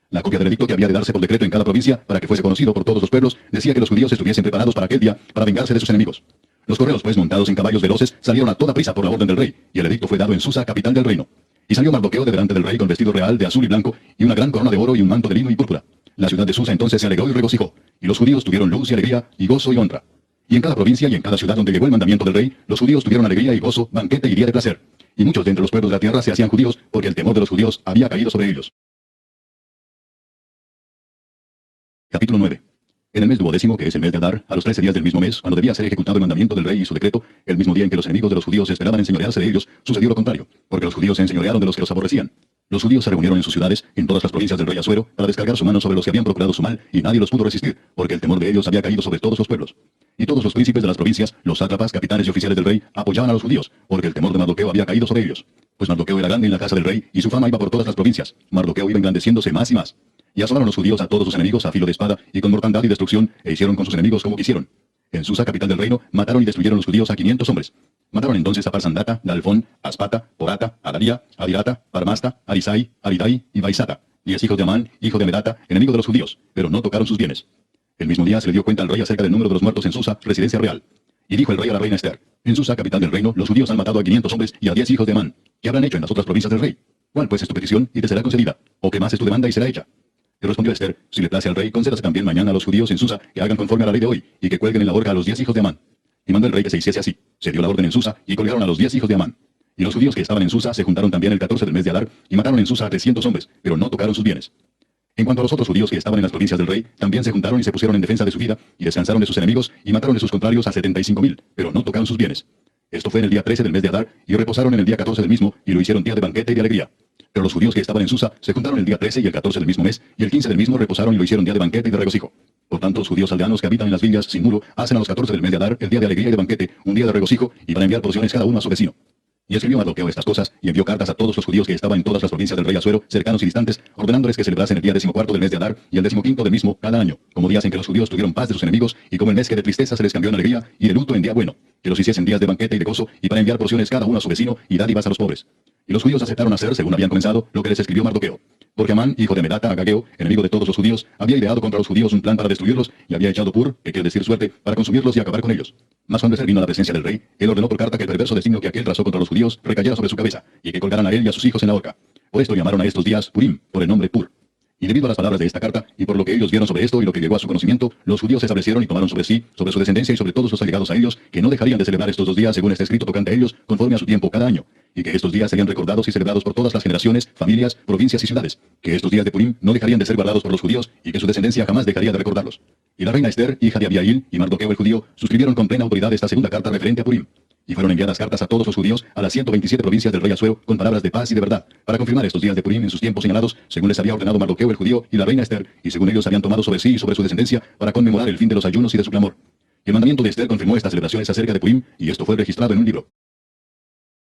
La copia del edicto que había de darse por decreto en cada provincia, para que fuese conocido por todos los pueblos, decía que los judíos estuviesen preparados para aquel día, para vengarse de sus enemigos. Los correos, pues, montados en caballos veloces, salieron a toda prisa por la orden del rey, y el edicto fue dado en Susa, capital del reino. Y salió Mardoqueo de delante del rey con vestido real de azul y blanco, y una gran corona de oro y un manto de lino y púrpura. La ciudad de Susa entonces se alegró y regocijó, y los judíos tuvieron luz y alegría, y gozo y honra. Y en cada provincia y en cada ciudad donde llegó el mandamiento del rey, los judíos tuvieron alegría y gozo, banquete y día de placer. Y muchos de entre los pueblos de la tierra se hacían judíos, porque el temor de los judíos había caído sobre ellos. Capítulo 9. En el mes 12º, que es el mes de Adar, a los 13 días del mismo mes, cuando debía ser ejecutado el mandamiento del rey y su decreto, el mismo día en que los enemigos de los judíos esperaban enseñorearse de ellos, sucedió lo contrario, porque los judíos se enseñorearon de los que los aborrecían. Los judíos se reunieron en sus ciudades, en todas las provincias del rey Asuero, para descargar su mano sobre los que habían procurado su mal, y nadie los pudo resistir, porque el temor de ellos había caído sobre todos los pueblos. Y todos los príncipes de las provincias, los sátrapas, capitanes y oficiales del rey, apoyaban a los judíos, porque el temor de Mardoqueo había caído sobre ellos. Pues Mardoqueo era grande en la casa del rey, y su fama iba por todas las provincias. Mardoqueo iba engrandeciéndose más y más. Y asolaron los judíos a todos sus enemigos a filo de espada, y con mortandad y destrucción, e hicieron con sus enemigos como quisieron. En Susa, capital del reino, mataron y destruyeron los judíos a 500 hombres. Mataron entonces a Parsandata, Dalfón, Aspata, Porata, Adaría, Adirata, Parmasta, Arisai, Aridai y Baisata, 10 hijos de Amán, hijo de Amedata, enemigo de los judíos, pero no tocaron sus bienes. El mismo día se le dio cuenta al rey acerca del número de los muertos en Susa, residencia real. Y dijo el rey a la reina Ester, en Susa, capital del reino, los judíos han matado a 500 hombres y a 10 hijos de Amán. ¿Qué habrán hecho en las otras provincias del rey? ¿Cuál pues es tu petición y te será concedida? ¿O qué más es tu demanda y será hecha? Y respondió Ester, si le place al rey, concédase también mañana a los judíos en Susa que hagan conforme a la ley de hoy, y que cuelguen en la horca a los 10 hijos de Amán. Y mandó el rey que se hiciese así. Se dio la orden en Susa, y colgaron a los 10 hijos de Amán. Y los judíos que estaban en Susa se juntaron también el 14 del mes de Adar, y mataron en Susa a 300 hombres, pero no tocaron sus bienes. En cuanto a los otros judíos que estaban en las provincias del rey, también se juntaron y se pusieron en defensa de su vida, y descansaron de sus enemigos, y mataron de sus contrarios a 75,000, pero no tocaron sus bienes. Esto fue en el día 13 del mes de Adar, y reposaron en el día 14 del mismo, y lo hicieron día de banquete y de alegría. Pero los judíos que estaban en Susa se juntaron el día 13 y el 14 del mismo mes, y el 15 del mismo reposaron y lo hicieron día de banquete y de regocijo. Porque Por tanto, los judíos aldeanos que habitan en las villas sin muro hacen a los 14 del mes de Adar el día de alegría y de banquete, un día de regocijo, y para enviar porciones cada uno a su vecino. Y escribió Mardoqueo estas cosas, y envió cartas a todos los judíos que estaban en todas las provincias del rey Asuero, cercanos y distantes, ordenándoles que celebrasen el día 14 del mes de Adar y el 15 del mismo cada año, como días en que los judíos tuvieron paz de sus enemigos, y como el mes que de tristeza se les cambió en alegría, y de luto en día bueno, que los hiciesen días de banquete y de gozo, y para enviar porciones cada uno a su vecino, y dádivas a los pobres. Y los judíos aceptaron hacer, según habían comenzado, lo que les escribió Mardoqueo. Porque Amán, hijo de Medata, Agageo, enemigo de todos los judíos, había ideado contra los judíos un plan para destruirlos, y había echado pur, que quiere decir suerte, para consumirlos y acabar con ellos. Mas cuando se vino a la presencia del rey, él ordenó por carta que el perverso designio que aquel trazó contra los judíos recayera sobre su cabeza, y que colgaran a él y a sus hijos en la horca. Por esto llamaron a estos días Purim, por el nombre Pur. Y debido a las palabras de esta carta, y por lo que ellos vieron sobre esto y lo que llegó a su conocimiento, los judíos se establecieron y tomaron sobre sí, sobre su descendencia y sobre todos los allegados a ellos, que no dejarían de celebrar estos 2 días según está escrito tocante a ellos, conforme a su tiempo cada año, y que estos días serían recordados y celebrados por todas las generaciones, familias, provincias y ciudades, que estos días de Purim no dejarían de ser guardados por los judíos, y que su descendencia jamás dejaría de recordarlos. Y la reina Esther, hija de Abiail, y Mardoqueo el judío, suscribieron con plena autoridad esta segunda carta referente a Purim. Y fueron enviadas cartas a todos los judíos a las 127 provincias del rey Asuero con palabras de paz y de verdad, para confirmar estos días de Purim en sus tiempos señalados, según les había ordenado Mardoqueo el judío y la reina Esther, y según ellos habían tomado sobre sí y sobre su descendencia, para conmemorar el fin de los ayunos y de su clamor. Y el mandamiento de Esther confirmó estas celebraciones acerca de Purim, y esto fue registrado en un libro.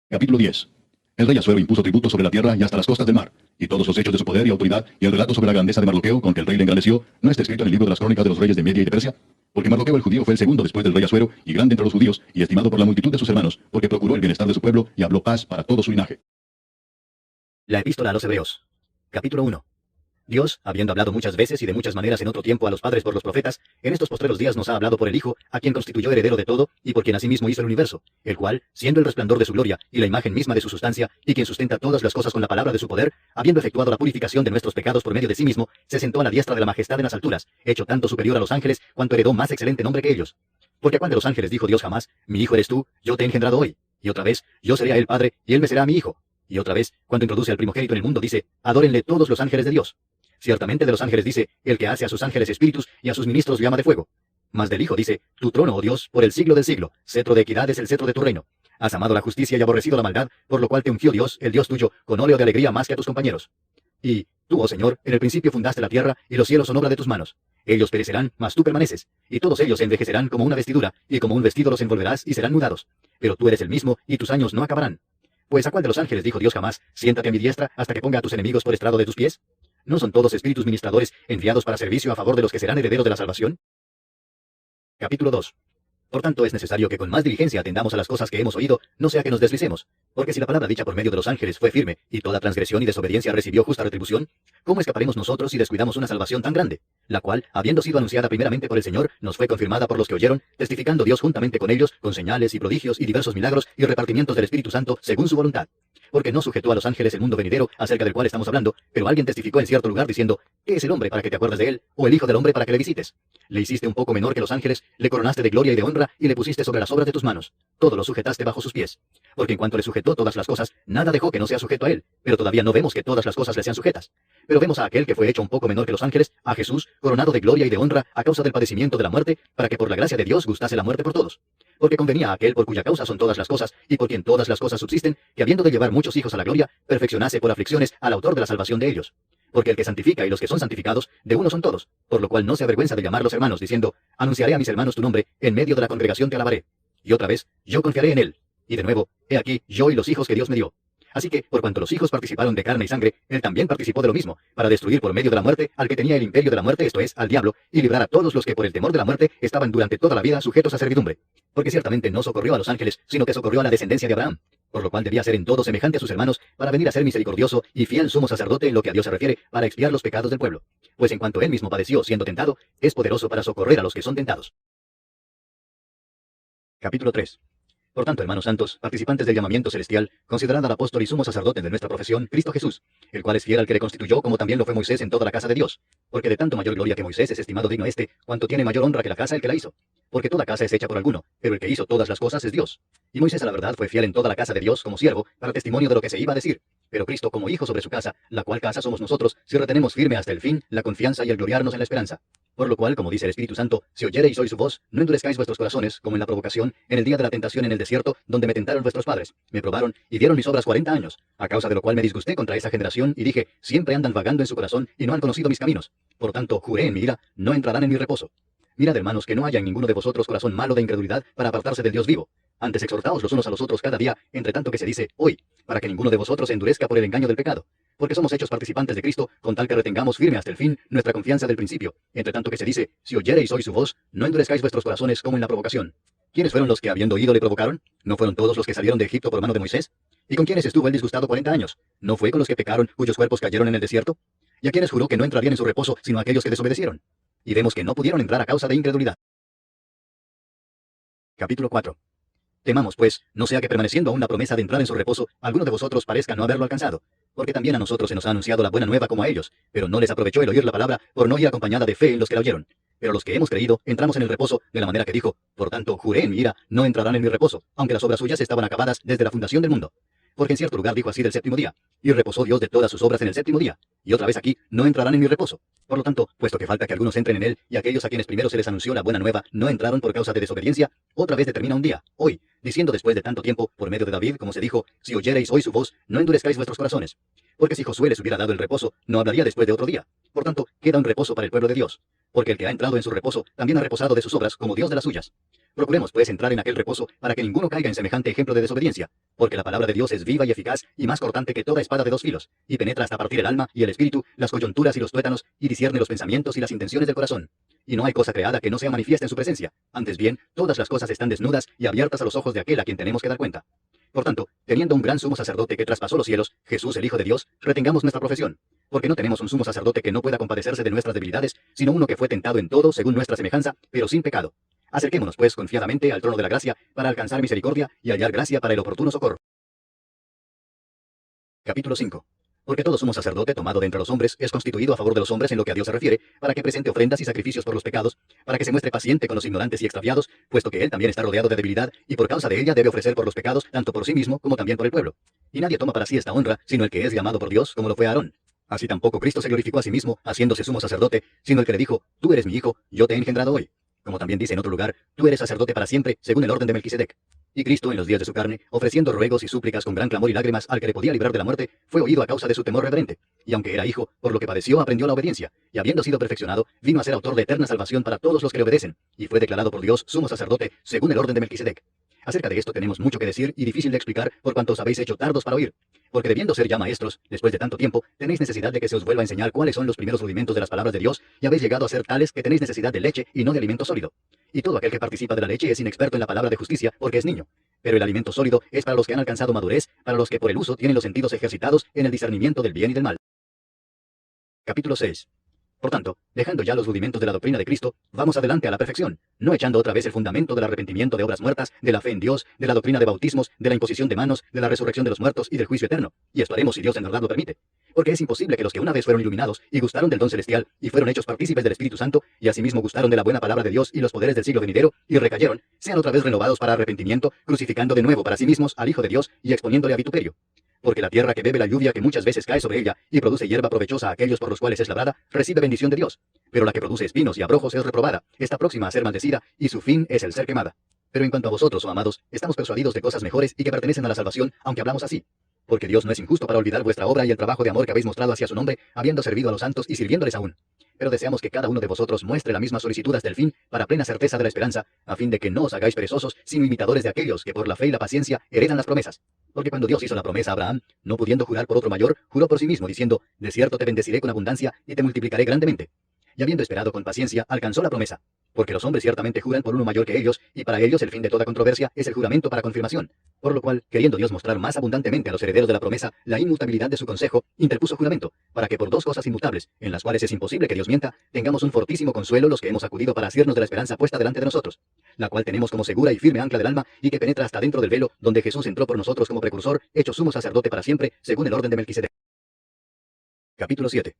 Capítulo 10. El rey Asuero impuso tributo sobre la tierra y hasta las costas del mar, y todos los hechos de su poder y autoridad, y el relato sobre la grandeza de Mardoqueo con que el rey le engrandeció, ¿no está escrito en el libro de las crónicas de los reyes de Media y de Persia? Porque Mardoqueo el judío fue el segundo después del rey Asuero, y grande entre los judíos, y estimado por la multitud de sus hermanos, porque procuró el bienestar de su pueblo, y habló paz para todo su linaje. La epístola a los Hebreos. Capítulo 1. Dios, habiendo hablado muchas veces y de muchas maneras en otro tiempo a los padres por los profetas, en estos postreros días nos ha hablado por el Hijo, a quien constituyó heredero de todo, y por quien asimismo hizo el universo, el cual, siendo el resplandor de su gloria y la imagen misma de su sustancia, y quien sustenta todas las cosas con la palabra de su poder, habiendo efectuado la purificación de nuestros pecados por medio de sí mismo, se sentó a la diestra de la majestad en las alturas, hecho tanto superior a los ángeles, cuanto heredó más excelente nombre que ellos. Porque a cuál de los ángeles dijo Dios jamás: mi hijo eres tú, yo te he engendrado hoy? Y otra vez: yo seré a él padre, y él me será a mi hijo. Y otra vez, cuando introduce al primogénito en el mundo, dice: adórenle todos los ángeles de Dios. Ciertamente de los ángeles dice: el que hace a sus ángeles espíritus y a sus ministros llama de fuego. Mas del Hijo dice: tu trono, oh Dios, por el siglo del siglo, cetro de equidad es el cetro de tu reino. Has amado la justicia y aborrecido la maldad, por lo cual te ungió Dios, el Dios tuyo, con óleo de alegría más que a tus compañeros. Y tú, oh Señor, en el principio fundaste la tierra, y los cielos son obra de tus manos. Ellos perecerán, mas tú permaneces, y todos ellos se envejecerán como una vestidura, y como un vestido los envolverás y serán mudados. Pero tú eres el mismo, y tus años no acabarán. Pues a cuál de los ángeles dijo Dios jamás: siéntate a mi diestra hasta que ponga a tus enemigos por estrado de tus pies? ¿No son todos espíritus ministradores enviados para servicio a favor de los que serán herederos de la salvación? Capítulo 2. Por tanto, es necesario que con más diligencia atendamos a las cosas que hemos oído, no sea que nos deslicemos. Porque si la palabra dicha por medio de los ángeles fue firme, y toda transgresión y desobediencia recibió justa retribución, ¿cómo escaparemos nosotros si descuidamos una salvación tan grande? La cual, habiendo sido anunciada primeramente por el Señor, nos fue confirmada por los que oyeron, testificando Dios juntamente con ellos, con señales y prodigios y diversos milagros y repartimientos del Espíritu Santo, según su voluntad. Porque no sujetó a los ángeles el mundo venidero, acerca del cual estamos hablando, pero alguien testificó en cierto lugar diciendo: ¿qué es el hombre para que te acuerdes de él, o el hijo del hombre para que le visites? Le hiciste un poco menor que los ángeles, le coronaste de gloria y de honra, y le pusiste sobre las obras de tus manos. Todo lo sujetaste bajo sus pies. Porque en cuanto le sujetó todas las cosas, nada dejó que no sea sujeto a él, pero todavía no vemos que todas las cosas le sean sujetas. Pero vemos a aquel que fue hecho un poco menor que los ángeles, a Jesús, coronado de gloria y de honra a causa del padecimiento de la muerte, para que por la gracia de Dios gustase la muerte por todos. Porque convenía a aquel por cuya causa son todas las cosas, y por quien todas las cosas subsisten, que habiendo de llevar muchos hijos a la gloria, perfeccionase por aflicciones al autor de la salvación de ellos. Porque el que santifica y los que son santificados, de uno son todos, por lo cual no se avergüenza de llamarlos hermanos, diciendo: anunciaré a mis hermanos tu nombre, en medio de la congregación te alabaré. Y otra vez: yo confiaré en él. Y de nuevo: he aquí, yo y los hijos que Dios me dio. Así que, por cuanto los hijos participaron de carne y sangre, él también participó de lo mismo, para destruir por medio de la muerte al que tenía el imperio de la muerte, esto es, al diablo, y librar a todos los que por el temor de la muerte estaban durante toda la vida sujetos a servidumbre. Porque ciertamente no socorrió a los ángeles, sino que socorrió a la descendencia de Abraham, por lo cual debía ser en todo semejante a sus hermanos, para venir a ser misericordioso y fiel sumo sacerdote en lo que a Dios se refiere, para expiar los pecados del pueblo. Pues en cuanto él mismo padeció siendo tentado, es poderoso para socorrer a los que son tentados. Capítulo 3. Por tanto, hermanos santos, participantes del llamamiento celestial, considerad al apóstol y sumo sacerdote de nuestra profesión, Cristo Jesús, el cual es fiel al que le constituyó, como también lo fue Moisés en toda la casa de Dios. Porque de tanto mayor gloria que Moisés es estimado digno este, cuanto tiene mayor honra que la casa el que la hizo. Porque toda casa es hecha por alguno, pero el que hizo todas las cosas es Dios. Y Moisés a la verdad fue fiel en toda la casa de Dios como siervo, para testimonio de lo que se iba a decir. Pero Cristo como hijo sobre su casa, la cual casa somos nosotros, si retenemos firme hasta el fin la confianza y el gloriarnos en la esperanza. Por lo cual, como dice el Espíritu Santo, si oyereis hoy su voz, no endurezcáis vuestros corazones, como en la provocación, en el día de la tentación en el desierto, donde me tentaron vuestros padres. Me probaron, y dieron mis obras 40 años, a causa de lo cual me disgusté contra esa generación, y dije: siempre andan vagando en su corazón, y no han conocido mis caminos. Por tanto, juré en mi ira: no entrarán en mi reposo. Mirad, hermanos, que no haya en ninguno de vosotros corazón malo de incredulidad para apartarse del Dios vivo. Antes exhortaos los unos a los otros cada día, entre tanto que se dice hoy, para que ninguno de vosotros se endurezca por el engaño del pecado. Porque somos hechos participantes de Cristo, con tal que retengamos firme hasta el fin nuestra confianza del principio. Entre tanto que se dice, si oyereis hoy su voz, no endurezcáis vuestros corazones como en la provocación. ¿Quiénes fueron los que, habiendo oído, le provocaron? ¿No fueron todos los que salieron de Egipto por mano de Moisés? ¿Y con quiénes estuvo él disgustado 40 años? ¿No fue con los que pecaron, cuyos cuerpos cayeron en el desierto? ¿Y a quienes juró que no entrarían en su reposo, sino a aquellos que desobedecieron? Y vemos que no pudieron entrar a causa de incredulidad. Capítulo 4. Temamos, pues, no sea que permaneciendo aún la promesa de entrar en su reposo, alguno de vosotros parezca no haberlo alcanzado. Porque también a nosotros se nos ha anunciado la buena nueva como a ellos, pero no les aprovechó el oír la palabra por no ir acompañada de fe en los que la oyeron. Pero los que hemos creído, entramos en el reposo, de la manera que dijo, por tanto, juré en mi ira, no entrarán en mi reposo, aunque las obras suyas estaban acabadas desde la fundación del mundo. Porque en cierto lugar dijo así del séptimo día, y reposó Dios de todas sus obras en el séptimo día. Y otra vez aquí, no entrarán en mi reposo. Por lo tanto, puesto que falta que algunos entren en él, y aquellos a quienes primero se les anunció la buena nueva no entraron por causa de desobediencia, otra vez determina un día, hoy, diciendo después de tanto tiempo, por medio de David, como se dijo, si oyereis hoy su voz, no endurezcáis vuestros corazones. Porque si Josué les hubiera dado el reposo, no hablaría después de otro día. Por tanto, queda un reposo para el pueblo de Dios. Porque el que ha entrado en su reposo, también ha reposado de sus obras, como Dios de las suyas. Procuremos, pues, entrar en aquel reposo, para que ninguno caiga en semejante ejemplo de desobediencia. Porque la palabra de Dios es viva y eficaz, y más cortante que toda espada de dos filos, y penetra hasta partir el alma y el espíritu, las coyunturas y los tuétanos, y discierne los pensamientos y las intenciones del corazón. Y no hay cosa creada que no sea manifiesta en su presencia. Antes bien, todas las cosas están desnudas y abiertas a los ojos de aquel a quien tenemos que dar cuenta. Por tanto, teniendo un gran sumo sacerdote que traspasó los cielos, Jesús el Hijo de Dios, retengamos nuestra profesión. Porque no tenemos un sumo sacerdote que no pueda compadecerse de nuestras debilidades, sino uno que fue tentado en todo según nuestra semejanza, pero sin pecado. Acerquémonos, pues, confiadamente al trono de la gracia, para alcanzar misericordia y hallar gracia para el oportuno socorro. Capítulo 5. Porque todo sumo sacerdote tomado de entre los hombres es constituido a favor de los hombres en lo que a Dios se refiere, para que presente ofrendas y sacrificios por los pecados, para que se muestre paciente con los ignorantes y extraviados, puesto que él también está rodeado de debilidad, y por causa de ella debe ofrecer por los pecados, tanto por sí mismo como también por el pueblo. Y nadie toma para sí esta honra, sino el que es llamado por Dios, como lo fue Aarón. Así tampoco Cristo se glorificó a sí mismo, haciéndose sumo sacerdote, sino el que le dijo, tú eres mi hijo, yo te he engendrado hoy. Como también dice en otro lugar, tú eres sacerdote para siempre, según el orden de Melquisedec. Y Cristo, en los días de su carne, ofreciendo ruegos y súplicas con gran clamor y lágrimas al que le podía librar de la muerte, fue oído a causa de su temor reverente. Y aunque era hijo, por lo que padeció, aprendió la obediencia, y habiendo sido perfeccionado, vino a ser autor de eterna salvación para todos los que le obedecen, y fue declarado por Dios sumo sacerdote, según el orden de Melquisedec. Acerca de esto tenemos mucho que decir y difícil de explicar por cuanto os habéis hecho tardos para oír. Porque debiendo ser ya maestros, después de tanto tiempo, tenéis necesidad de que se os vuelva a enseñar cuáles son los primeros rudimentos de las palabras de Dios, y habéis llegado a ser tales que tenéis necesidad de leche y no de alimento sólido. Y todo aquel que participa de la leche es inexperto en la palabra de justicia, porque es niño. Pero el alimento sólido es para los que han alcanzado madurez, para los que por el uso tienen los sentidos ejercitados en el discernimiento del bien y del mal. Capítulo 6. Por tanto, dejando ya los rudimentos de la doctrina de Cristo, vamos adelante a la perfección, no echando otra vez el fundamento del arrepentimiento de obras muertas, de la fe en Dios, de la doctrina de bautismos, de la imposición de manos, de la resurrección de los muertos y del juicio eterno. Y esto haremos si Dios en verdad lo permite. Porque es imposible que los que una vez fueron iluminados y gustaron del don celestial y fueron hechos partícipes del Espíritu Santo y asimismo gustaron de la buena palabra de Dios y los poderes del siglo venidero y recayeron, sean otra vez renovados para arrepentimiento, crucificando de nuevo para sí mismos al Hijo de Dios y exponiéndole a vituperio. Porque la tierra que bebe la lluvia que muchas veces cae sobre ella y produce hierba provechosa a aquellos por los cuales es labrada, recibe bendición de Dios. Pero la que produce espinos y abrojos es reprobada, está próxima a ser maldecida, y su fin es el ser quemada. Pero en cuanto a vosotros, oh amados, estamos persuadidos de cosas mejores y que pertenecen a la salvación, aunque hablamos así. Porque Dios no es injusto para olvidar vuestra obra y el trabajo de amor que habéis mostrado hacia su nombre, habiendo servido a los santos y sirviéndoles aún. Pero deseamos que cada uno de vosotros muestre la misma solicitud hasta el fin, para plena certeza de la esperanza, a fin de que no os hagáis perezosos, sino imitadores de aquellos que por la fe y la paciencia heredan las promesas. Porque cuando Dios hizo la promesa a Abraham, no pudiendo jurar por otro mayor, juró por sí mismo, diciendo, de cierto te bendeciré con abundancia y te multiplicaré grandemente. Y habiendo esperado con paciencia, alcanzó la promesa. Porque los hombres ciertamente juran por uno mayor que ellos, y para ellos el fin de toda controversia es el juramento para confirmación. Por lo cual, queriendo Dios mostrar más abundantemente a los herederos de la promesa la inmutabilidad de su consejo, interpuso juramento, para que por dos cosas inmutables, en las cuales es imposible que Dios mienta, tengamos un fortísimo consuelo los que hemos acudido para asirnos de la esperanza puesta delante de nosotros, la cual tenemos como segura y firme ancla del alma, y que penetra hasta dentro del velo, donde Jesús entró por nosotros como precursor, hecho sumo sacerdote para siempre, según el orden de Melquisedec. Capítulo 7.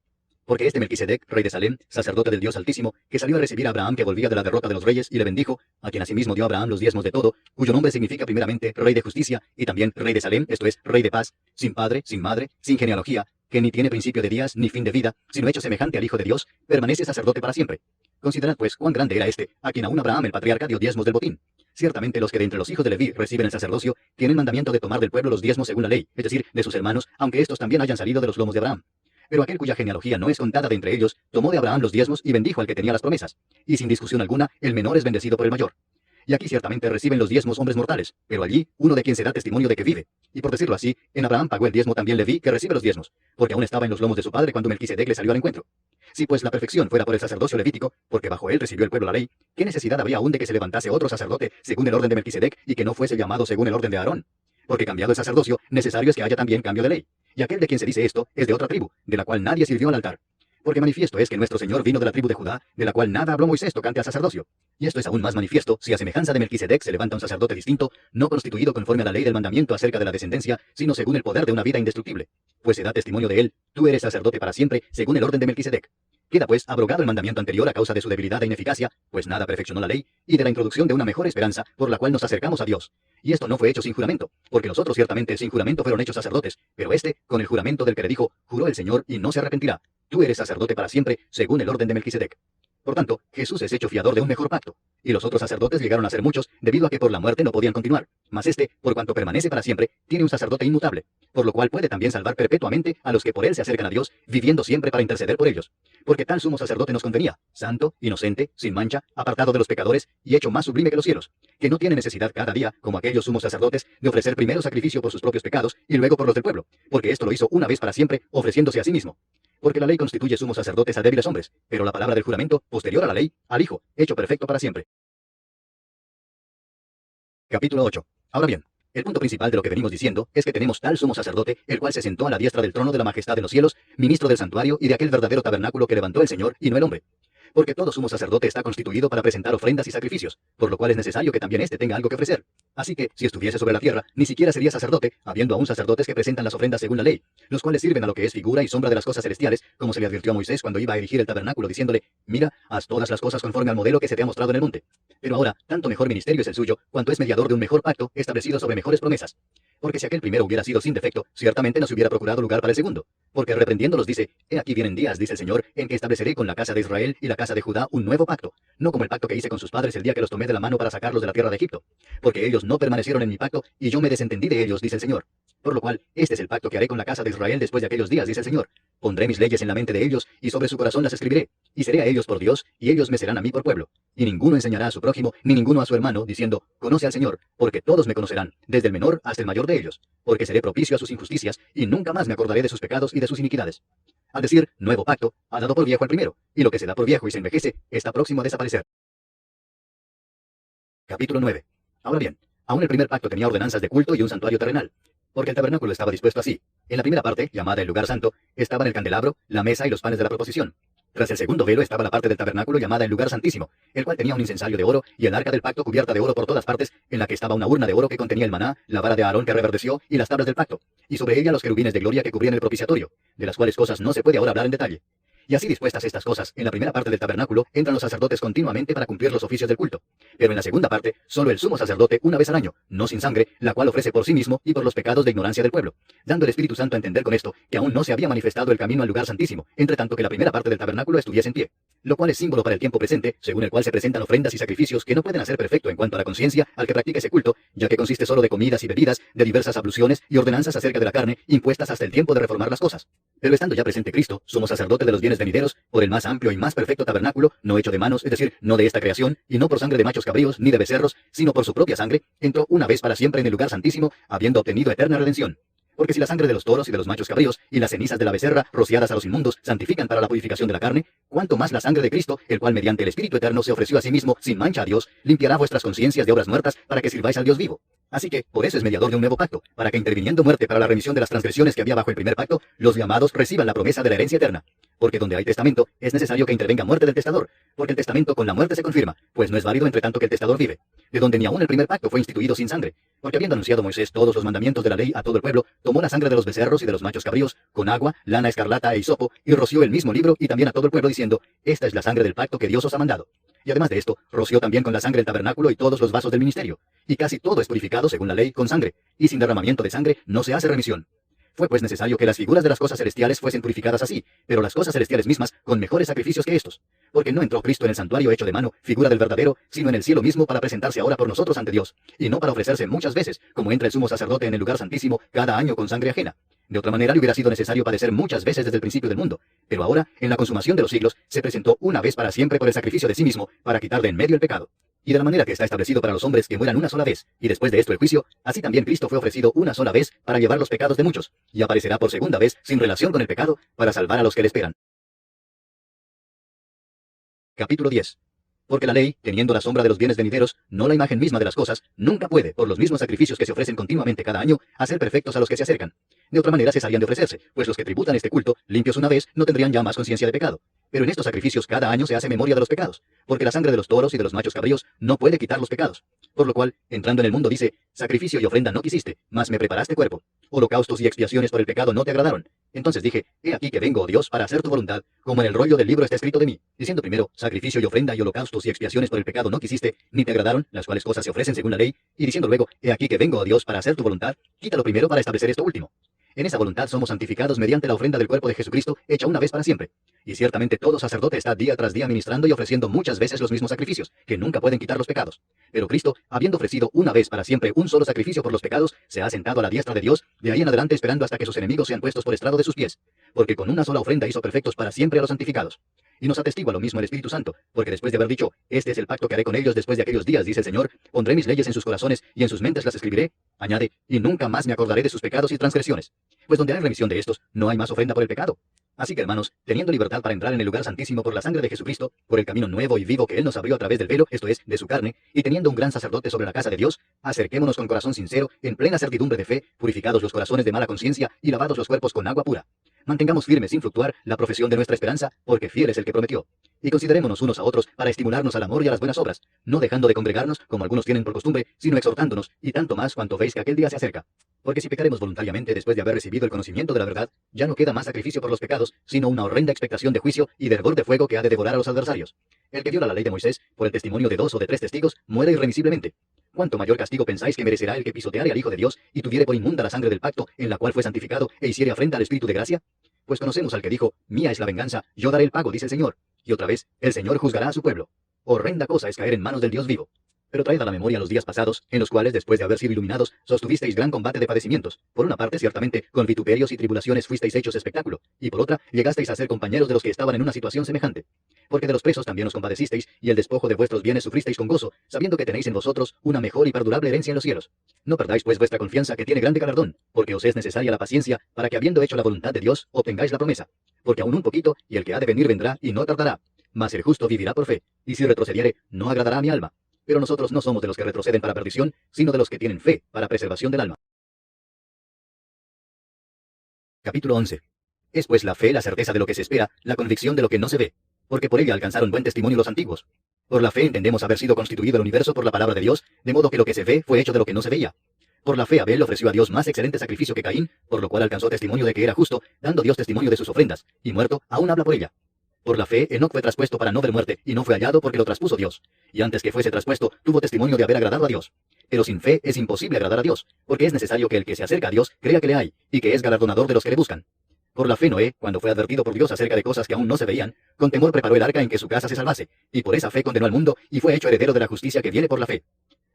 Porque este Melquisedec, rey de Salem, sacerdote del Dios Altísimo, que salió a recibir a Abraham que volvía de la derrota de los reyes y le bendijo, a quien asimismo dio a Abraham los diezmos de todo, cuyo nombre significa primeramente rey de justicia y también rey de Salem, esto es, rey de paz, sin padre, sin madre, sin genealogía, que ni tiene principio de días ni fin de vida, sino hecho semejante al Hijo de Dios, permanece sacerdote para siempre. Considerad pues cuán grande era este, a quien aún Abraham el patriarca dio diezmos del botín. Ciertamente los que de entre los hijos de Leví reciben el sacerdocio tienen mandamiento de tomar del pueblo los diezmos según la ley, es decir, de sus hermanos, aunque estos también hayan salido de los lomos de Abraham. Pero aquel cuya genealogía no es contada de entre ellos, tomó de Abraham los diezmos y bendijo al que tenía las promesas. Y sin discusión alguna, el menor es bendecido por el mayor. Y aquí ciertamente reciben los diezmos hombres mortales, pero allí uno de quien se da testimonio de que vive. Y por decirlo así, en Abraham pagó el diezmo también Leví, que recibe los diezmos, porque aún estaba en los lomos de su padre cuando Melquisedec le salió al encuentro. Si pues la perfección fuera por el sacerdocio levítico, porque bajo él recibió el pueblo la ley, ¿qué necesidad habría aún de que se levantase otro sacerdote según el orden de Melquisedec y que no fuese llamado según el orden de Aarón? Porque cambiado el sacerdocio, necesario es que haya también cambio de ley. Y aquel de quien se dice esto es de otra tribu, de la cual nadie sirvió al altar. Porque manifiesto es que nuestro Señor vino de la tribu de Judá, de la cual nada habló Moisés tocante al sacerdocio. Y esto es aún más manifiesto si a semejanza de Melquisedec se levanta un sacerdote distinto, no constituido conforme a la ley del mandamiento acerca de la descendencia, sino según el poder de una vida indestructible. Pues se da testimonio de él, tú eres sacerdote para siempre, según el orden de Melquisedec. Queda pues abrogado el mandamiento anterior a causa de su debilidad e ineficacia, pues nada perfeccionó la ley, y de la introducción de una mejor esperanza, por la cual nos acercamos a Dios. Y esto no fue hecho sin juramento, porque los otros ciertamente sin juramento fueron hechos sacerdotes, pero este, con el juramento del que le dijo, juró el Señor y no se arrepentirá. Tú eres sacerdote para siempre, según el orden de Melquisedec. Por tanto, Jesús es hecho fiador de un mejor pacto, y los otros sacerdotes llegaron a ser muchos, debido a que por la muerte no podían continuar. Mas este, por cuanto permanece para siempre, tiene un sacerdote inmutable, por lo cual puede también salvar perpetuamente a los que por él se acercan a Dios, viviendo siempre para interceder por ellos. Porque tal sumo sacerdote nos convenía, santo, inocente, sin mancha, apartado de los pecadores, y hecho más sublime que los cielos, que no tiene necesidad cada día, como aquellos sumos sacerdotes, de ofrecer primero sacrificio por sus propios pecados, y luego por los del pueblo, porque esto lo hizo una vez para siempre, ofreciéndose a sí mismo. Porque la ley constituye sumos sacerdotes a débiles hombres, pero la palabra del juramento, posterior a la ley, al Hijo, hecho perfecto para siempre. Capítulo 8. Ahora bien, el punto principal de lo que venimos diciendo es que tenemos tal sumo sacerdote, el cual se sentó a la diestra del trono de la majestad de los cielos, ministro del santuario y de aquel verdadero tabernáculo que levantó el Señor y no el hombre. Porque todo sumo sacerdote está constituido para presentar ofrendas y sacrificios, por lo cual es necesario que también éste tenga algo que ofrecer. Así que, si estuviese sobre la tierra, ni siquiera sería sacerdote, habiendo aún sacerdotes que presentan las ofrendas según la ley, los cuales sirven a lo que es figura y sombra de las cosas celestiales, como se le advirtió a Moisés cuando iba a erigir el tabernáculo, diciéndole, mira, haz todas las cosas conforme al modelo que se te ha mostrado en el monte. Pero ahora, tanto mejor ministerio es el suyo, cuanto es mediador de un mejor pacto, establecido sobre mejores promesas. Porque si aquel primero hubiera sido sin defecto, ciertamente no se hubiera procurado lugar para el segundo. Porque reprendiéndolos dice, he aquí vienen días, dice el Señor, en que estableceré con la casa de Israel y la casa de Judá un nuevo pacto, no como el pacto que hice con sus padres el día que los tomé de la mano para sacarlos de la tierra de Egipto. Porque ellos no permanecieron en mi pacto, y yo me desentendí de ellos, dice el Señor. Por lo cual, este es el pacto que haré con la casa de Israel después de aquellos días, dice el Señor. Pondré mis leyes en la mente de ellos, y sobre su corazón las escribiré, y seré a ellos por Dios, y ellos me serán a mí por pueblo. Y ninguno enseñará a su prójimo, ni ninguno a su hermano, diciendo, conoce al Señor, porque todos me conocerán, desde el menor hasta el mayor de ellos, porque seré propicio a sus injusticias, y nunca más me acordaré de sus pecados y de sus iniquidades. Al decir, nuevo pacto, ha dado por viejo al primero, y lo que se da por viejo y se envejece, está próximo a desaparecer. Capítulo 9. Ahora bien, aún el primer pacto tenía ordenanzas de culto y un santuario terrenal, porque el tabernáculo estaba dispuesto así. En la primera parte, llamada el lugar santo, estaban el candelabro, la mesa y los panes de la proposición. Tras el segundo velo estaba la parte del tabernáculo llamada el lugar santísimo, el cual tenía un incensario de oro y el arca del pacto cubierta de oro por todas partes, en la que estaba una urna de oro que contenía el maná, la vara de Aarón que reverdeció y las tablas del pacto, y sobre ella los querubines de gloria que cubrían el propiciatorio, de las cuales cosas no se puede ahora hablar en detalle. Y así dispuestas estas cosas, en la primera parte del tabernáculo entran los sacerdotes continuamente para cumplir los oficios del culto. Pero en la segunda parte, solo el sumo sacerdote una vez al año, no sin sangre, la cual ofrece por sí mismo y por los pecados de ignorancia del pueblo, dando el Espíritu Santo a entender con esto que aún no se había manifestado el camino al lugar santísimo, entre tanto que la primera parte del tabernáculo estuviese en pie, lo cual es símbolo para el tiempo presente, según el cual se presentan ofrendas y sacrificios que no pueden hacer perfecto en cuanto a la conciencia al que practica ese culto, ya que consiste solo de comidas y bebidas, de diversas abluciones y ordenanzas acerca de la carne, impuestas hasta el tiempo de reformar las cosas. Pero estando ya presente Cristo, somos sacerdote de los bienes venideros, por el más amplio y más perfecto tabernáculo, no hecho de manos, es decir, no de esta creación, y no por sangre de machos cabríos, ni de becerros, sino por su propia sangre, entró una vez para siempre en el lugar santísimo, habiendo obtenido eterna redención. Porque si la sangre de los toros y de los machos cabríos, y las cenizas de la becerra, rociadas a los inmundos, santifican para la purificación de la carne, cuánto más la sangre de Cristo, el cual mediante el Espíritu Eterno se ofreció a sí mismo, sin mancha a Dios, limpiará vuestras conciencias de obras muertas, para que sirváis al Dios vivo. Así que, por eso es mediador de un nuevo pacto, para que interviniendo muerte para la remisión de las transgresiones que había bajo el primer pacto, los llamados reciban la promesa de la herencia eterna. Porque donde hay testamento, es necesario que intervenga muerte del testador, porque el testamento con la muerte se confirma, pues no es válido entre tanto que el testador vive. De donde ni aun el primer pacto fue instituido sin sangre, porque habiendo anunciado Moisés todos los mandamientos de la ley a todo el pueblo, tomó la sangre de los becerros y de los machos cabríos, con agua, lana escarlata e hisopo, y roció el mismo libro y también a todo el pueblo diciendo, esta es la sangre del pacto que Dios os ha mandado. Y además de esto, roció también con la sangre el tabernáculo y todos los vasos del ministerio. Y casi todo es purificado según la ley con sangre, y sin derramamiento de sangre no se hace remisión. Fue pues necesario que las figuras de las cosas celestiales fuesen purificadas así, pero las cosas celestiales mismas con mejores sacrificios que estos. porque no entró Cristo en el santuario hecho de mano, figura del verdadero, sino en el cielo mismo para presentarse ahora por nosotros ante Dios, y no para ofrecerse muchas veces, como entra el sumo sacerdote en el lugar santísimo cada año con sangre ajena. De otra manera le hubiera sido necesario padecer muchas veces desde el principio del mundo, pero ahora, en la consumación de los siglos, se presentó una vez para siempre por el sacrificio de sí mismo, para quitar de en medio el pecado. Y de la manera que está establecido para los hombres que mueran una sola vez, y después de esto el juicio, así también Cristo fue ofrecido una sola vez para llevar los pecados de muchos, y aparecerá por segunda vez sin relación con el pecado, para salvar a los que le esperan. Capítulo 10. Porque la ley, teniendo la sombra de los bienes venideros, no la imagen misma de las cosas, nunca puede, por los mismos sacrificios que se ofrecen continuamente cada año, hacer perfectos a los que se acercan. De otra manera cesarían de ofrecerse, pues los que tributan este culto, limpios una vez, no tendrían ya más conciencia de pecado. Pero en estos sacrificios cada año se hace memoria de los pecados, porque la sangre de los toros y de los machos cabríos no puede quitar los pecados. Por lo cual, entrando en el mundo dice, sacrificio y ofrenda no quisiste, mas me preparaste cuerpo. Holocaustos y expiaciones por el pecado no te agradaron. Entonces dije, he aquí que vengo, oh Dios, para hacer tu voluntad, como en el rollo del libro está escrito de mí. Diciendo primero, sacrificio y ofrenda y holocaustos y expiaciones por el pecado no quisiste, ni te agradaron, las cuales cosas se ofrecen según la ley. Y diciendo luego, he aquí que vengo, oh Dios, para hacer tu voluntad, quítalo primero para establecer esto último. En esa voluntad somos santificados mediante la ofrenda del cuerpo de Jesucristo, hecha una vez para siempre. Y ciertamente todo sacerdote está día tras día ministrando y ofreciendo muchas veces los mismos sacrificios, que nunca pueden quitar los pecados. Pero Cristo, habiendo ofrecido una vez para siempre un solo sacrificio por los pecados, se ha sentado a la diestra de Dios, de ahí en adelante esperando hasta que sus enemigos sean puestos por estrado de sus pies. Porque con una sola ofrenda hizo perfectos para siempre a los santificados. Y nos atestigua lo mismo el Espíritu Santo, porque después de haber dicho, este es el pacto que haré con ellos después de aquellos días, dice el Señor, pondré mis leyes en sus corazones y en sus mentes las escribiré, añade, y nunca más me acordaré de sus pecados y transgresiones. Pues donde hay remisión de estos, no hay más ofrenda por el pecado. Así que hermanos, teniendo libertad para entrar en el lugar santísimo por la sangre de Jesucristo, por el camino nuevo y vivo que Él nos abrió a través del velo, esto es, de su carne, y teniendo un gran sacerdote sobre la casa de Dios, acerquémonos con corazón sincero, en plena certidumbre de fe, purificados los corazones de mala conciencia y lavados los cuerpos con agua pura. Mantengamos firme sin fluctuar la profesión de nuestra esperanza, porque fiel es el que prometió. Y considerémonos unos a otros para estimularnos al amor y a las buenas obras, no dejando de congregarnos, como algunos tienen por costumbre, sino exhortándonos, y tanto más cuanto veis que aquel día se acerca. Porque si pecaremos voluntariamente después de haber recibido el conocimiento de la verdad, ya no queda más sacrificio por los pecados, sino una horrenda expectación de juicio y de hervor de fuego que ha de devorar a los adversarios. El que viola la ley de Moisés, por el testimonio de 2 o de 3 testigos, muere irremisiblemente. ¿Cuánto mayor castigo pensáis que merecerá el que pisoteare al Hijo de Dios y tuviere por inmunda la sangre del pacto, en la cual fue santificado, e hiciere afrenta al Espíritu de gracia? Pues conocemos al que dijo, mía es la venganza, yo daré el pago, dice el Señor. Y otra vez, el Señor juzgará a su pueblo. Horrenda cosa es caer en manos del Dios vivo. Pero traed a la memoria los días pasados, en los cuales, después de haber sido iluminados, sostuvisteis gran combate de padecimientos. Por una parte, ciertamente, con vituperios y tribulaciones fuisteis hechos espectáculo, y por otra, llegasteis a ser compañeros de los que estaban en una situación semejante. Porque de los presos también os compadecisteis, y el despojo de vuestros bienes sufristeis con gozo, sabiendo que tenéis en vosotros una mejor y perdurable herencia en los cielos. No perdáis pues vuestra confianza, que tiene grande galardón, porque os es necesaria la paciencia, para que habiendo hecho la voluntad de Dios, obtengáis la promesa. Porque aún un poquito, y el que ha de venir vendrá, y no tardará. Mas el justo vivirá por fe, y si retrocediere, no agradará a mi alma. Pero nosotros no somos de los que retroceden para perdición, sino de los que tienen fe para preservación del alma. Capítulo 11. Es pues la fe la certeza de lo que se espera, la convicción de lo que no se ve, porque por ella alcanzaron buen testimonio los antiguos. Por la fe entendemos haber sido constituido el universo por la palabra de Dios, de modo que lo que se ve fue hecho de lo que no se veía. Por la fe Abel ofreció a Dios más excelente sacrificio que Caín, por lo cual alcanzó testimonio de que era justo, dando Dios testimonio de sus ofrendas, y muerto, aún habla por ella. Por la fe, Enoc fue traspuesto para no ver muerte, y no fue hallado porque lo traspuso Dios. Y antes que fuese traspuesto, tuvo testimonio de haber agradado a Dios. Pero sin fe es imposible agradar a Dios, porque es necesario que el que se acerca a Dios crea que le hay, y que es galardonador de los que le buscan. Por la fe Noé, cuando fue advertido por Dios acerca de cosas que aún no se veían, con temor preparó el arca en que su casa se salvase, y por esa fe condenó al mundo, y fue hecho heredero de la justicia que viene por la fe.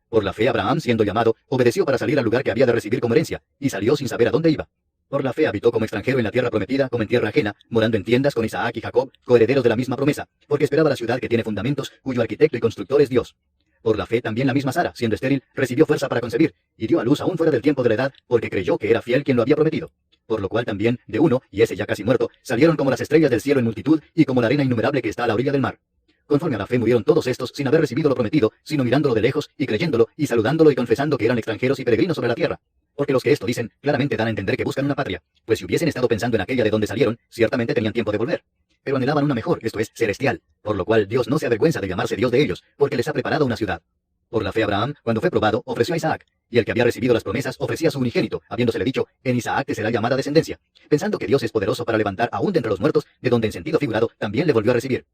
Por la fe Abraham, siendo llamado, obedeció para salir al lugar que había de recibir como herencia, y salió sin saber a dónde iba. Por la fe habitó como extranjero en la tierra prometida, como en tierra ajena, morando en tiendas con Isaac y Jacob, coherederos de la misma promesa, porque esperaba la ciudad que tiene fundamentos, cuyo arquitecto y constructor es Dios. Por la fe también la misma Sara, siendo estéril, recibió fuerza para concebir, y dio a luz aún fuera del tiempo de la edad, porque creyó que era fiel quien lo había prometido. Por lo cual también, de uno, y ese ya casi muerto, salieron como las estrellas del cielo en multitud, y como la arena innumerable que está a la orilla del mar. Conforme a la fe murieron todos estos sin haber recibido lo prometido, sino mirándolo de lejos, y creyéndolo, y saludándolo y confesando que eran extranjeros y peregrinos sobre la tierra. Porque los que esto dicen, claramente dan a entender que buscan una patria, pues si hubiesen estado pensando en aquella de donde salieron, ciertamente tenían tiempo de volver. Pero anhelaban una mejor, esto es, celestial, por lo cual Dios no se avergüenza de llamarse Dios de ellos, porque les ha preparado una ciudad. Por la fe Abraham, cuando fue probado, ofreció a Isaac, y el que había recibido las promesas ofrecía a su unigénito, habiéndosele dicho, en Isaac te será llamada descendencia, pensando que Dios es poderoso para levantar aún de entre los muertos, de donde en sentido figurado también le volvió a recibir.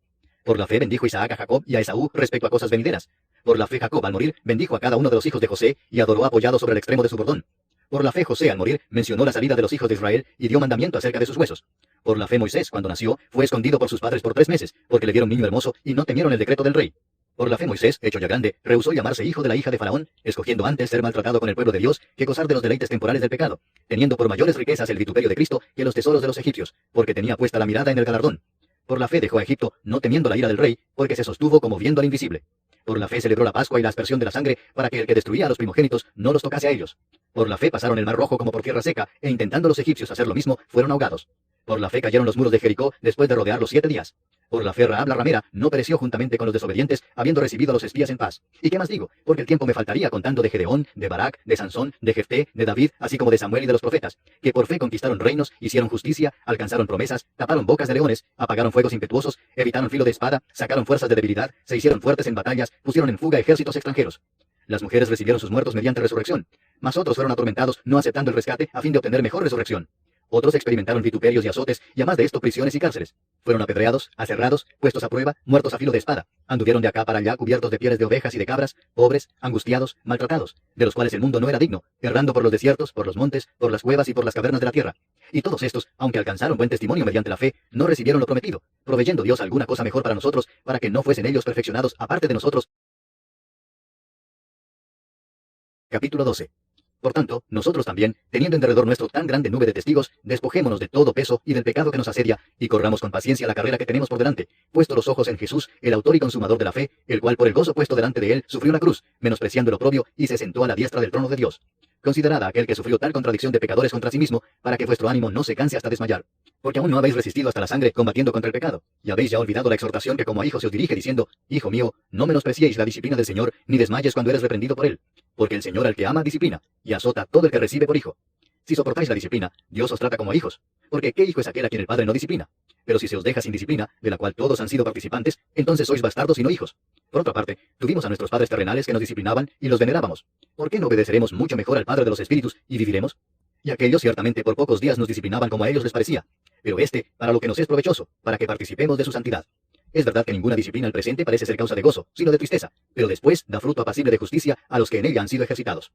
Por la fe bendijo Isaac a Jacob y a Esaú respecto a cosas venideras. Por la fe Jacob al morir bendijo a cada uno de los hijos de José, y adoró apoyado sobre el extremo de su bordón. Por la fe José al morir mencionó la salida de los hijos de Israel, y dio mandamiento acerca de sus huesos. Por la fe Moisés, cuando nació, fue escondido por sus padres por 3 meses, porque le dieron niño hermoso y no temieron el decreto del rey. Por la fe Moisés, hecho ya grande, rehusó llamarse hijo de la hija de Faraón, escogiendo antes ser maltratado con el pueblo de Dios que gozar de los deleites temporales del pecado, teniendo por mayores riquezas el vituperio de Cristo que los tesoros de los egipcios, porque tenía puesta la mirada en el galardón. Por la fe dejó a Egipto, no temiendo la ira del rey, porque se sostuvo como viendo al invisible. Por la fe celebró la Pascua y la aspersión de la sangre, para que el que destruía a los primogénitos no los tocase a ellos. Por la fe pasaron el mar rojo como por tierra seca, e intentando los egipcios hacer lo mismo, fueron ahogados. Por la fe cayeron los muros de Jericó después de rodearlos 7 días. Por la fe Rahab la ramera no pereció juntamente con los desobedientes, habiendo recibido a los espías en paz. ¿Y qué más digo? Porque el tiempo me faltaría contando de Gedeón, de Barak, de Sansón, de Jefté, de David, así como de Samuel y de los profetas, que por fe conquistaron reinos, hicieron justicia, alcanzaron promesas, taparon bocas de leones, apagaron fuegos impetuosos, evitaron filo de espada, sacaron fuerzas de debilidad, se hicieron fuertes en batallas, pusieron en fuga ejércitos extranjeros. Las mujeres recibieron sus muertos mediante resurrección, mas otros fueron atormentados, no aceptando el rescate, a fin de obtener mejor resurrección. Otros experimentaron vituperios y azotes, y además de esto prisiones y cárceles. Fueron apedreados, aserrados, puestos a prueba, muertos a filo de espada. Anduvieron de acá para allá cubiertos de pieles de ovejas y de cabras, pobres, angustiados, maltratados, de los cuales el mundo no era digno, errando por los desiertos, por los montes, por las cuevas y por las cavernas de la tierra. Y todos estos, aunque alcanzaron buen testimonio mediante la fe, no recibieron lo prometido, proveyendo Dios alguna cosa mejor para nosotros, para que no fuesen ellos perfeccionados aparte de nosotros. Capítulo 12. Por tanto, nosotros también, teniendo en derredor nuestro tan grande nube de testigos, despojémonos de todo peso y del pecado que nos asedia, y corramos con paciencia la carrera que tenemos por delante, puesto los ojos en Jesús, el autor y consumador de la fe, el cual por el gozo puesto delante de él sufrió la cruz, menospreciando el oprobio, y se sentó a la diestra del trono de Dios. Considerad a aquel que sufrió tal contradicción de pecadores contra sí mismo, para que vuestro ánimo no se canse hasta desmayar. Porque aún no habéis resistido hasta la sangre combatiendo contra el pecado, y habéis ya olvidado la exhortación que como a hijos se os dirige, diciendo: Hijo mío, no menospreciéis la disciplina del Señor, ni desmayes cuando eres reprendido por él. Porque el Señor al que ama disciplina, y azota todo el que recibe por hijo. Si soportáis la disciplina, Dios os trata como a hijos. Porque ¿qué hijo es aquel a quien el Padre no disciplina? Pero si se os deja sin disciplina, de la cual todos han sido participantes, entonces sois bastardos y no hijos. Por otra parte, tuvimos a nuestros padres terrenales que nos disciplinaban y los venerábamos. ¿Por qué no obedeceremos mucho mejor al Padre de los Espíritus y viviremos? Y aquellos ciertamente por pocos días nos disciplinaban como a ellos les parecía. Pero este, para lo que nos es provechoso, para que participemos de su santidad. Es verdad que ninguna disciplina al presente parece ser causa de gozo, sino de tristeza, pero después da fruto apacible de justicia a los que en ella han sido ejercitados.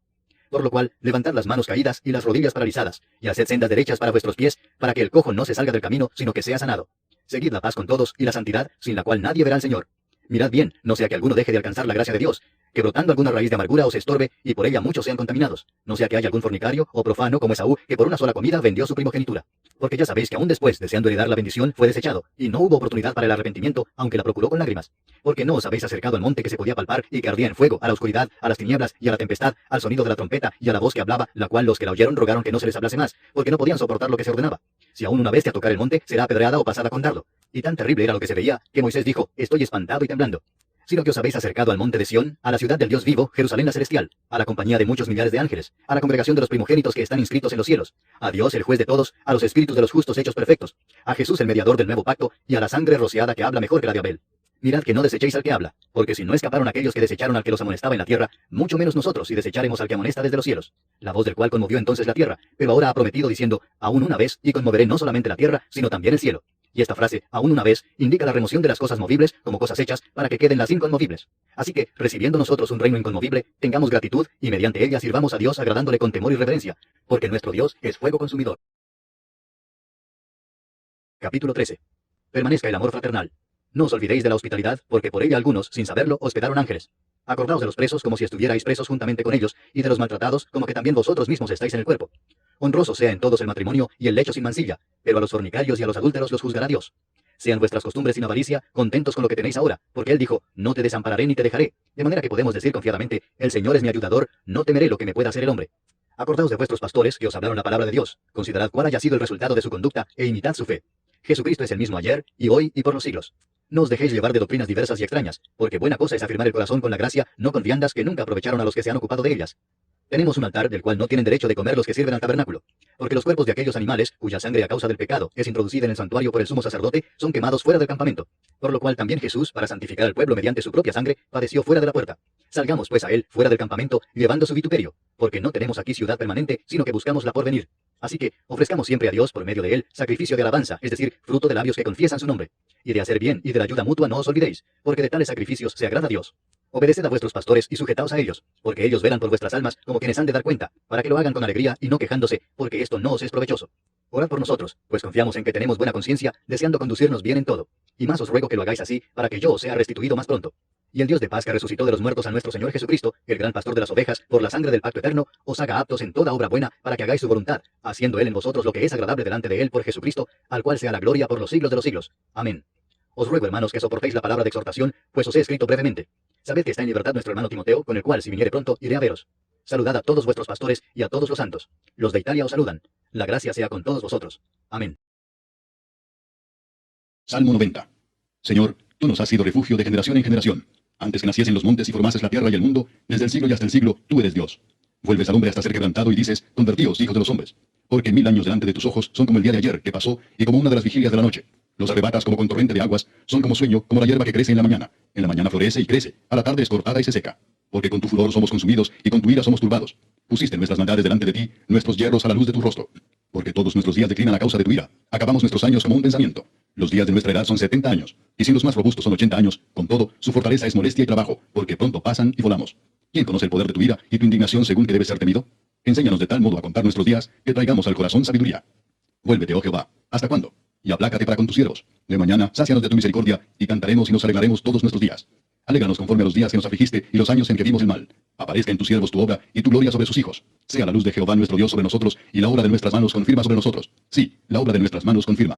Por lo cual, levantad las manos caídas y las rodillas paralizadas, y haced sendas derechas para vuestros pies, para que el cojo no se salga del camino, sino que sea sanado. Seguid la paz con todos y la santidad, sin la cual nadie verá al Señor. Mirad bien, no sea que alguno deje de alcanzar la gracia de Dios, que brotando alguna raíz de amargura os estorbe, y por ella muchos sean contaminados. No sea que haya algún fornicario o profano como Esaú, que por una sola comida vendió su primogenitura. Porque ya sabéis que aún después, deseando heredar la bendición, fue desechado, y no hubo oportunidad para el arrepentimiento, aunque la procuró con lágrimas. Porque no os habéis acercado al monte que se podía palpar, y que ardía en fuego, a la oscuridad, a las tinieblas, y a la tempestad, al sonido de la trompeta, y a la voz que hablaba, la cual los que la oyeron rogaron que no se les hablase más, porque no podían soportar lo que se ordenaba. Si aún una bestia a tocar el monte, será apedreada o pasada con dardo. Y tan terrible era lo que se veía, que Moisés dijo: Estoy espantado y temblando. Sino que os habéis acercado al monte de Sión, a la ciudad del Dios vivo, Jerusalén la celestial, a la compañía de muchos millares de ángeles, a la congregación de los primogénitos que están inscritos en los cielos, a Dios el juez de todos, a los espíritus de los justos hechos perfectos, a Jesús el mediador del nuevo pacto, y a la sangre rociada que habla mejor que la de Abel. Mirad que no desechéis al que habla, porque si no escaparon aquellos que desecharon al que los amonestaba en la tierra, mucho menos nosotros si desecharemos al que amonesta desde los cielos. La voz del cual conmovió entonces la tierra, pero ahora ha prometido diciendo: aún una vez, y conmoveré no solamente la tierra, sino también el cielo. Y esta frase, aún una vez, indica la remoción de las cosas movibles como cosas hechas, para que queden las inconmovibles. Así que, recibiendo nosotros un reino inconmovible, tengamos gratitud, y mediante ella sirvamos a Dios agradándole con temor y reverencia, porque nuestro Dios es fuego consumidor. Capítulo 13. Permanezca el amor fraternal. No os olvidéis de la hospitalidad, porque por ella algunos, sin saberlo, hospedaron ángeles. Acordaos de los presos como si estuvierais presos juntamente con ellos, y de los maltratados como que también vosotros mismos estáis en el cuerpo. Honroso sea en todos el matrimonio y el lecho sin mancilla, pero a los fornicarios y a los adúlteros los juzgará Dios. Sean vuestras costumbres sin avaricia, contentos con lo que tenéis ahora, porque Él dijo: no te desampararé ni te dejaré. De manera que podemos decir confiadamente: el Señor es mi ayudador, no temeré lo que me pueda hacer el hombre. Acordaos de vuestros pastores que os hablaron la palabra de Dios, considerad cuál haya sido el resultado de su conducta, e imitad su fe. Jesucristo es el mismo ayer, y hoy, y por los siglos. No os dejéis llevar de doctrinas diversas y extrañas, porque buena cosa es afirmar el corazón con la gracia, no con viandas que nunca aprovecharon a los que se han ocupado de ellas. Tenemos un altar del cual no tienen derecho de comer los que sirven al tabernáculo, porque los cuerpos de aquellos animales, cuya sangre a causa del pecado es introducida en el santuario por el sumo sacerdote, son quemados fuera del campamento. Por lo cual también Jesús, para santificar al pueblo mediante su propia sangre, padeció fuera de la puerta. Salgamos pues a él, fuera del campamento, llevando su vituperio, porque no tenemos aquí ciudad permanente, sino que buscamos la porvenir. Así que, ofrezcamos siempre a Dios, por medio de él, sacrificio de alabanza, es decir, fruto de labios que confiesan su nombre. Y de hacer bien y de la ayuda mutua no os olvidéis, porque de tales sacrificios se agrada a Dios. Obedeced a vuestros pastores y sujetaos a ellos, porque ellos velan por vuestras almas como quienes han de dar cuenta, para que lo hagan con alegría y no quejándose, porque esto no os es provechoso. Orad por nosotros, pues confiamos en que tenemos buena conciencia, deseando conducirnos bien en todo. Y más os ruego que lo hagáis así, para que yo os sea restituido más pronto. Y el Dios de paz que resucitó de los muertos a nuestro Señor Jesucristo, el gran pastor de las ovejas, por la sangre del pacto eterno, os haga aptos en toda obra buena, para que hagáis su voluntad, haciendo Él en vosotros lo que es agradable delante de Él por Jesucristo, al cual sea la gloria por los siglos de los siglos. Amén. Os ruego, hermanos, que soportéis la palabra de exhortación, pues os he escrito brevemente. Sabed que está en libertad nuestro hermano Timoteo, con el cual, si viniere pronto, iré a veros. Saludad a todos vuestros pastores y a todos los santos. Los de Italia os saludan. La gracia sea con todos vosotros. Amén. Salmo 90. Señor, tú nos has sido refugio de generación en generación. Antes que naciesen los montes y formases la tierra y el mundo, desde el siglo y hasta el siglo, tú eres Dios. Vuelves al hombre hasta ser quebrantado y dices, convertíos, hijos de los hombres. Porque 1000 años delante de tus ojos son como el día de ayer que pasó y como una de las vigilias de la noche. Los arrebatas como con torrente de aguas, son como sueño, como la hierba que crece en la mañana. En la mañana florece y crece, a la tarde es cortada y se seca. Porque con tu furor somos consumidos y con tu ira somos turbados. Pusiste nuestras maldades delante de ti, nuestros hierros a la luz de tu rostro. Porque todos nuestros días declinan a causa de tu ira. Acabamos nuestros años como un pensamiento. Los días de nuestra edad son 70 años, y si los más robustos son 80 años, con todo, su fortaleza es molestia y trabajo, porque pronto pasan y volamos. ¿Quién conoce el poder de tu ira y tu indignación según que debe ser temido? Enséñanos de tal modo a contar nuestros días, que traigamos al corazón sabiduría. Vuélvete, oh Jehová, ¿hasta cuándo? Y aplácate para con tus siervos. De mañana, sácianos de tu misericordia, y cantaremos y nos alegraremos todos nuestros días. Alégranos conforme a los días que nos afligiste y los años en que vimos el mal. Aparezca en tus siervos tu obra y tu gloria sobre sus hijos. Sea la luz de Jehová nuestro Dios sobre nosotros, y la obra de nuestras manos confirma sobre nosotros. Sí, la obra de nuestras manos confirma.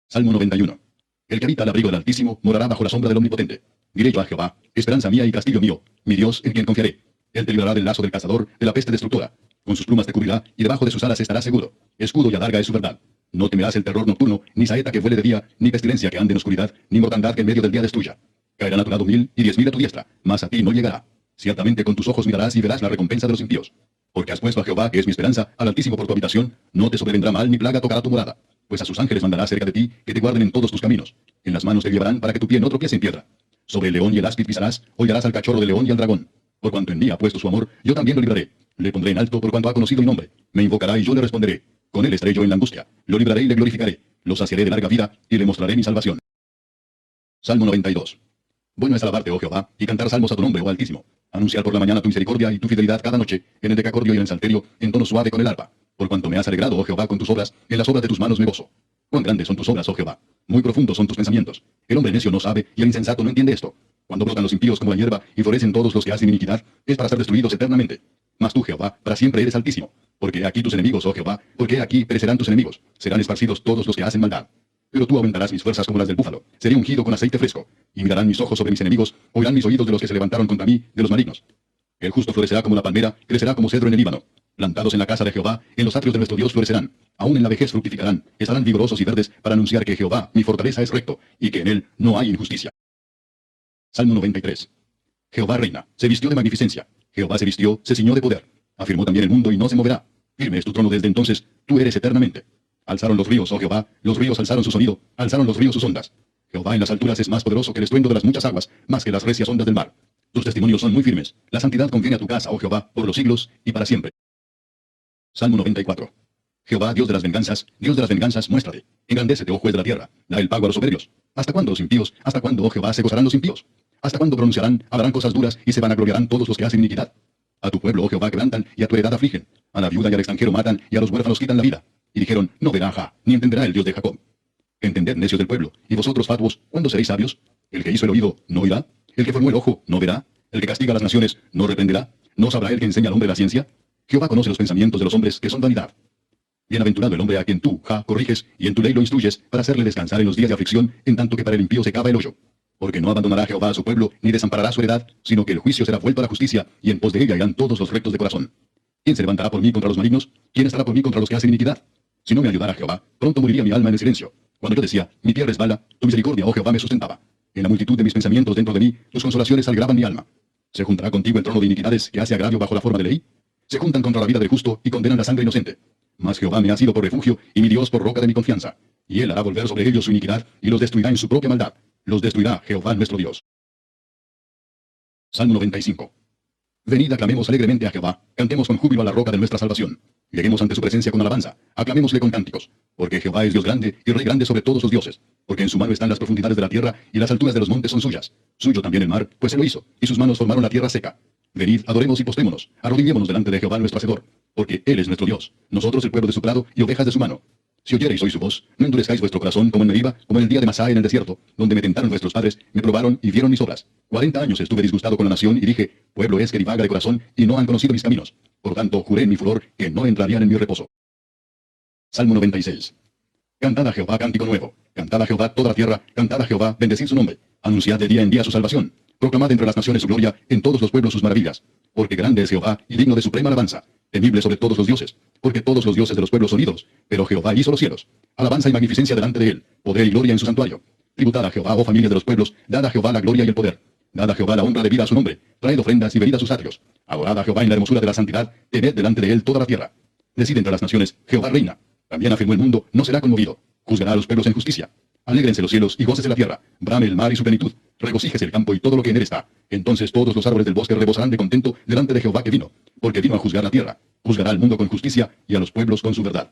Salmo 91. El que habita al abrigo del Altísimo morará bajo la sombra del Omnipotente. Diré yo a Jehová, esperanza mía y castillo mío, mi Dios en quien confiaré. Él te librará del lazo del cazador, de la peste destructora. Con sus plumas te cubrirá, y debajo de sus alas estarás seguro. Escudo y adarga es su verdad. No temerás el terror nocturno, ni saeta que vuele de día, ni pestilencia que ande en oscuridad, ni mortandad que en medio del día destruya. Caerán a tu lado 1000 y 10.000 a tu diestra, mas a ti no llegará. Ciertamente con tus ojos mirarás y verás la recompensa de los impíos. Porque has puesto a Jehová, que es mi esperanza, al Altísimo por tu habitación, no te sobrevendrá mal ni plaga tocará tu morada. Pues a sus ángeles mandará cerca de ti, que te guarden en todos tus caminos. En las manos te llevarán para que tu pie no tropiece en piedra. Sobre el león y el áspid pisarás, hollarás al cachorro del león y al dragón. Por cuanto en mí ha puesto su amor, yo también lo libraré. Le pondré en alto por cuanto ha conocido mi nombre. Me invocará y yo le responderé. Con él estaré yo en la angustia. Lo libraré y le glorificaré. Lo saciaré de larga vida y le mostraré mi salvación. Salmo 92. Bueno es alabarte, oh Jehová, y cantar salmos a tu nombre, oh Altísimo. Anunciar por la mañana tu misericordia y tu fidelidad cada noche, en el decacordio y en el salterio, en tono suave con el arpa. Por cuanto me has alegrado, oh Jehová, con tus obras, en las obras de tus manos me gozo. Cuán grandes son tus obras, oh Jehová. Muy profundos son tus pensamientos. El hombre necio no sabe, y el insensato no entiende esto. Cuando brotan los impíos como la hierba, y florecen todos los que hacen iniquidad, es para ser destruidos eternamente. Mas tú, Jehová, para siempre eres altísimo. Porque he aquí tus enemigos, oh Jehová, porque he aquí perecerán tus enemigos. Serán esparcidos todos los que hacen maldad. Pero tú aumentarás mis fuerzas como las del búfalo. Seré ungido con aceite fresco. Y mirarán mis ojos sobre mis enemigos, oirán mis oídos de los que se levantaron contra mí, de los malignos. El justo florecerá como la palmera, crecerá como cedro en el Líbano. Plantados en la casa de Jehová, en los atrios de nuestro Dios florecerán. Aún en la vejez fructificarán. Estarán vigorosos y verdes para anunciar que Jehová, mi fortaleza, es recto, y que en él no hay injusticia. Salmo 93. Jehová reina, se vistió de magnificencia. Jehová se vistió, se ciñó de poder. Afirmó también el mundo y no se moverá. Firme es tu trono desde entonces, tú eres eternamente. Alzaron los ríos, oh Jehová, los ríos alzaron su sonido, alzaron los ríos sus ondas. Jehová en las alturas es más poderoso que el estruendo de las muchas aguas, más que las recias ondas del mar. Tus testimonios son muy firmes. La santidad conviene a tu casa, oh Jehová, por los siglos y para siempre. Salmo 94. Jehová, Dios de las venganzas, muéstrate. Engrandécete, oh juez de la tierra. Da el pago a los soberbios. ¿Hasta cuándo los impíos? ¿Hasta cuándo, oh Jehová, se gozarán los impíos? ¿Hasta cuándo pronunciarán, hablarán cosas duras y se vanagloriarán todos los que hacen iniquidad? A tu pueblo, oh Jehová, quebrantan y a tu heredad afligen. A la viuda y al extranjero matan y a los huérfanos quitan la vida. Y dijeron, no verá Jah, ni entenderá el Dios de Jacob. Entended, necios del pueblo, y vosotros fatuos, ¿cuándo seréis sabios? El que hizo el oído, ¿no oirá? El que formó el ojo, ¿no verá? El que castiga a las naciones, ¿no reprenderá? ¿No sabrá el que enseña al hombre la ciencia? Jehová conoce los pensamientos de los hombres que son vanidad. Bienaventurado el hombre a quien tú, Jah, corriges, y en tu ley lo instruyes, para hacerle descansar en los días de aflicción, en tanto que para el impío se cava el hoyo. Porque no abandonará Jehová a su pueblo, ni desamparará su heredad, sino que el juicio será vuelto a la justicia, y en pos de ella irán todos los rectos de corazón. ¿Quién se levantará por mí contra los malignos? ¿Quién estará por mí contra los que hacen iniquidad? Si no me ayudara Jehová, pronto moriría mi alma en el silencio. Cuando yo decía, mi pie resbala, tu misericordia, oh Jehová, me sustentaba. En la multitud de mis pensamientos dentro de mí, tus consolaciones alegraban mi alma. ¿Se juntará contigo el trono de iniquidades que hace agravio bajo la forma de ley? Se juntan contra la vida del justo y condenan la sangre inocente. Mas Jehová me ha sido por refugio, y mi Dios por roca de mi confianza. Y él hará volver sobre ellos su iniquidad, y los destruirá en su propia maldad. Los destruirá Jehová nuestro Dios. Salmo 95. Venid, aclamemos alegremente a Jehová, cantemos con júbilo a la roca de nuestra salvación. Lleguemos ante su presencia con alabanza, aclamémosle con cánticos. Porque Jehová es Dios grande, y Rey grande sobre todos los dioses. Porque en su mano están las profundidades de la tierra, y las alturas de los montes son suyas. Suyo también el mar, pues él lo hizo, y sus manos formaron la tierra seca. Venid, adoremos y postrémonos, arrodillémonos delante de Jehová nuestro Hacedor. porque Él es nuestro Dios, nosotros el pueblo de su prado y ovejas de su mano. Si oyereis hoy su voz, no endurezcáis vuestro corazón como en Meriba, como en el día de Masá en el desierto, donde me tentaron vuestros padres, me probaron y vieron mis obras. 40 años estuve disgustado con la nación y dije, pueblo es que divaga de corazón y no han conocido mis caminos. Por tanto, juré en mi furor que no entrarían en mi reposo. Salmo 96. Cantad a Jehová cántico nuevo. Cantad a Jehová toda la tierra. Cantad a Jehová, bendecid su nombre. Anunciad de día en día su salvación. Proclamad entre las naciones su gloria, en todos los pueblos sus maravillas. Porque grande es Jehová y digno de suprema alabanza. Temible sobre todos los dioses. Porque todos los dioses de los pueblos son ídolos. Pero Jehová hizo los cielos. Alabanza y magnificencia delante de él. Poder y gloria en su santuario. Tributad a Jehová, oh familia de los pueblos. Dad a Jehová la gloria y el poder. Dad a Jehová la honra debida a su nombre. Traed ofrendas y venid a sus atrios. Adorad a Jehová en la hermosura de la santidad. Temed delante de él toda la tierra. Decid entre las naciones, Jehová reina. También afirmó el mundo, no será conmovido. Juzgará a los pueblos en justicia. Alégrense los cielos y gócese la tierra. Brame el mar y su plenitud. Regocíjese el campo y todo lo que en él está. Entonces todos los árboles del bosque rebosarán de contento delante de Jehová que vino. Porque vino a juzgar la tierra. Juzgará al mundo con justicia y a los pueblos con su verdad.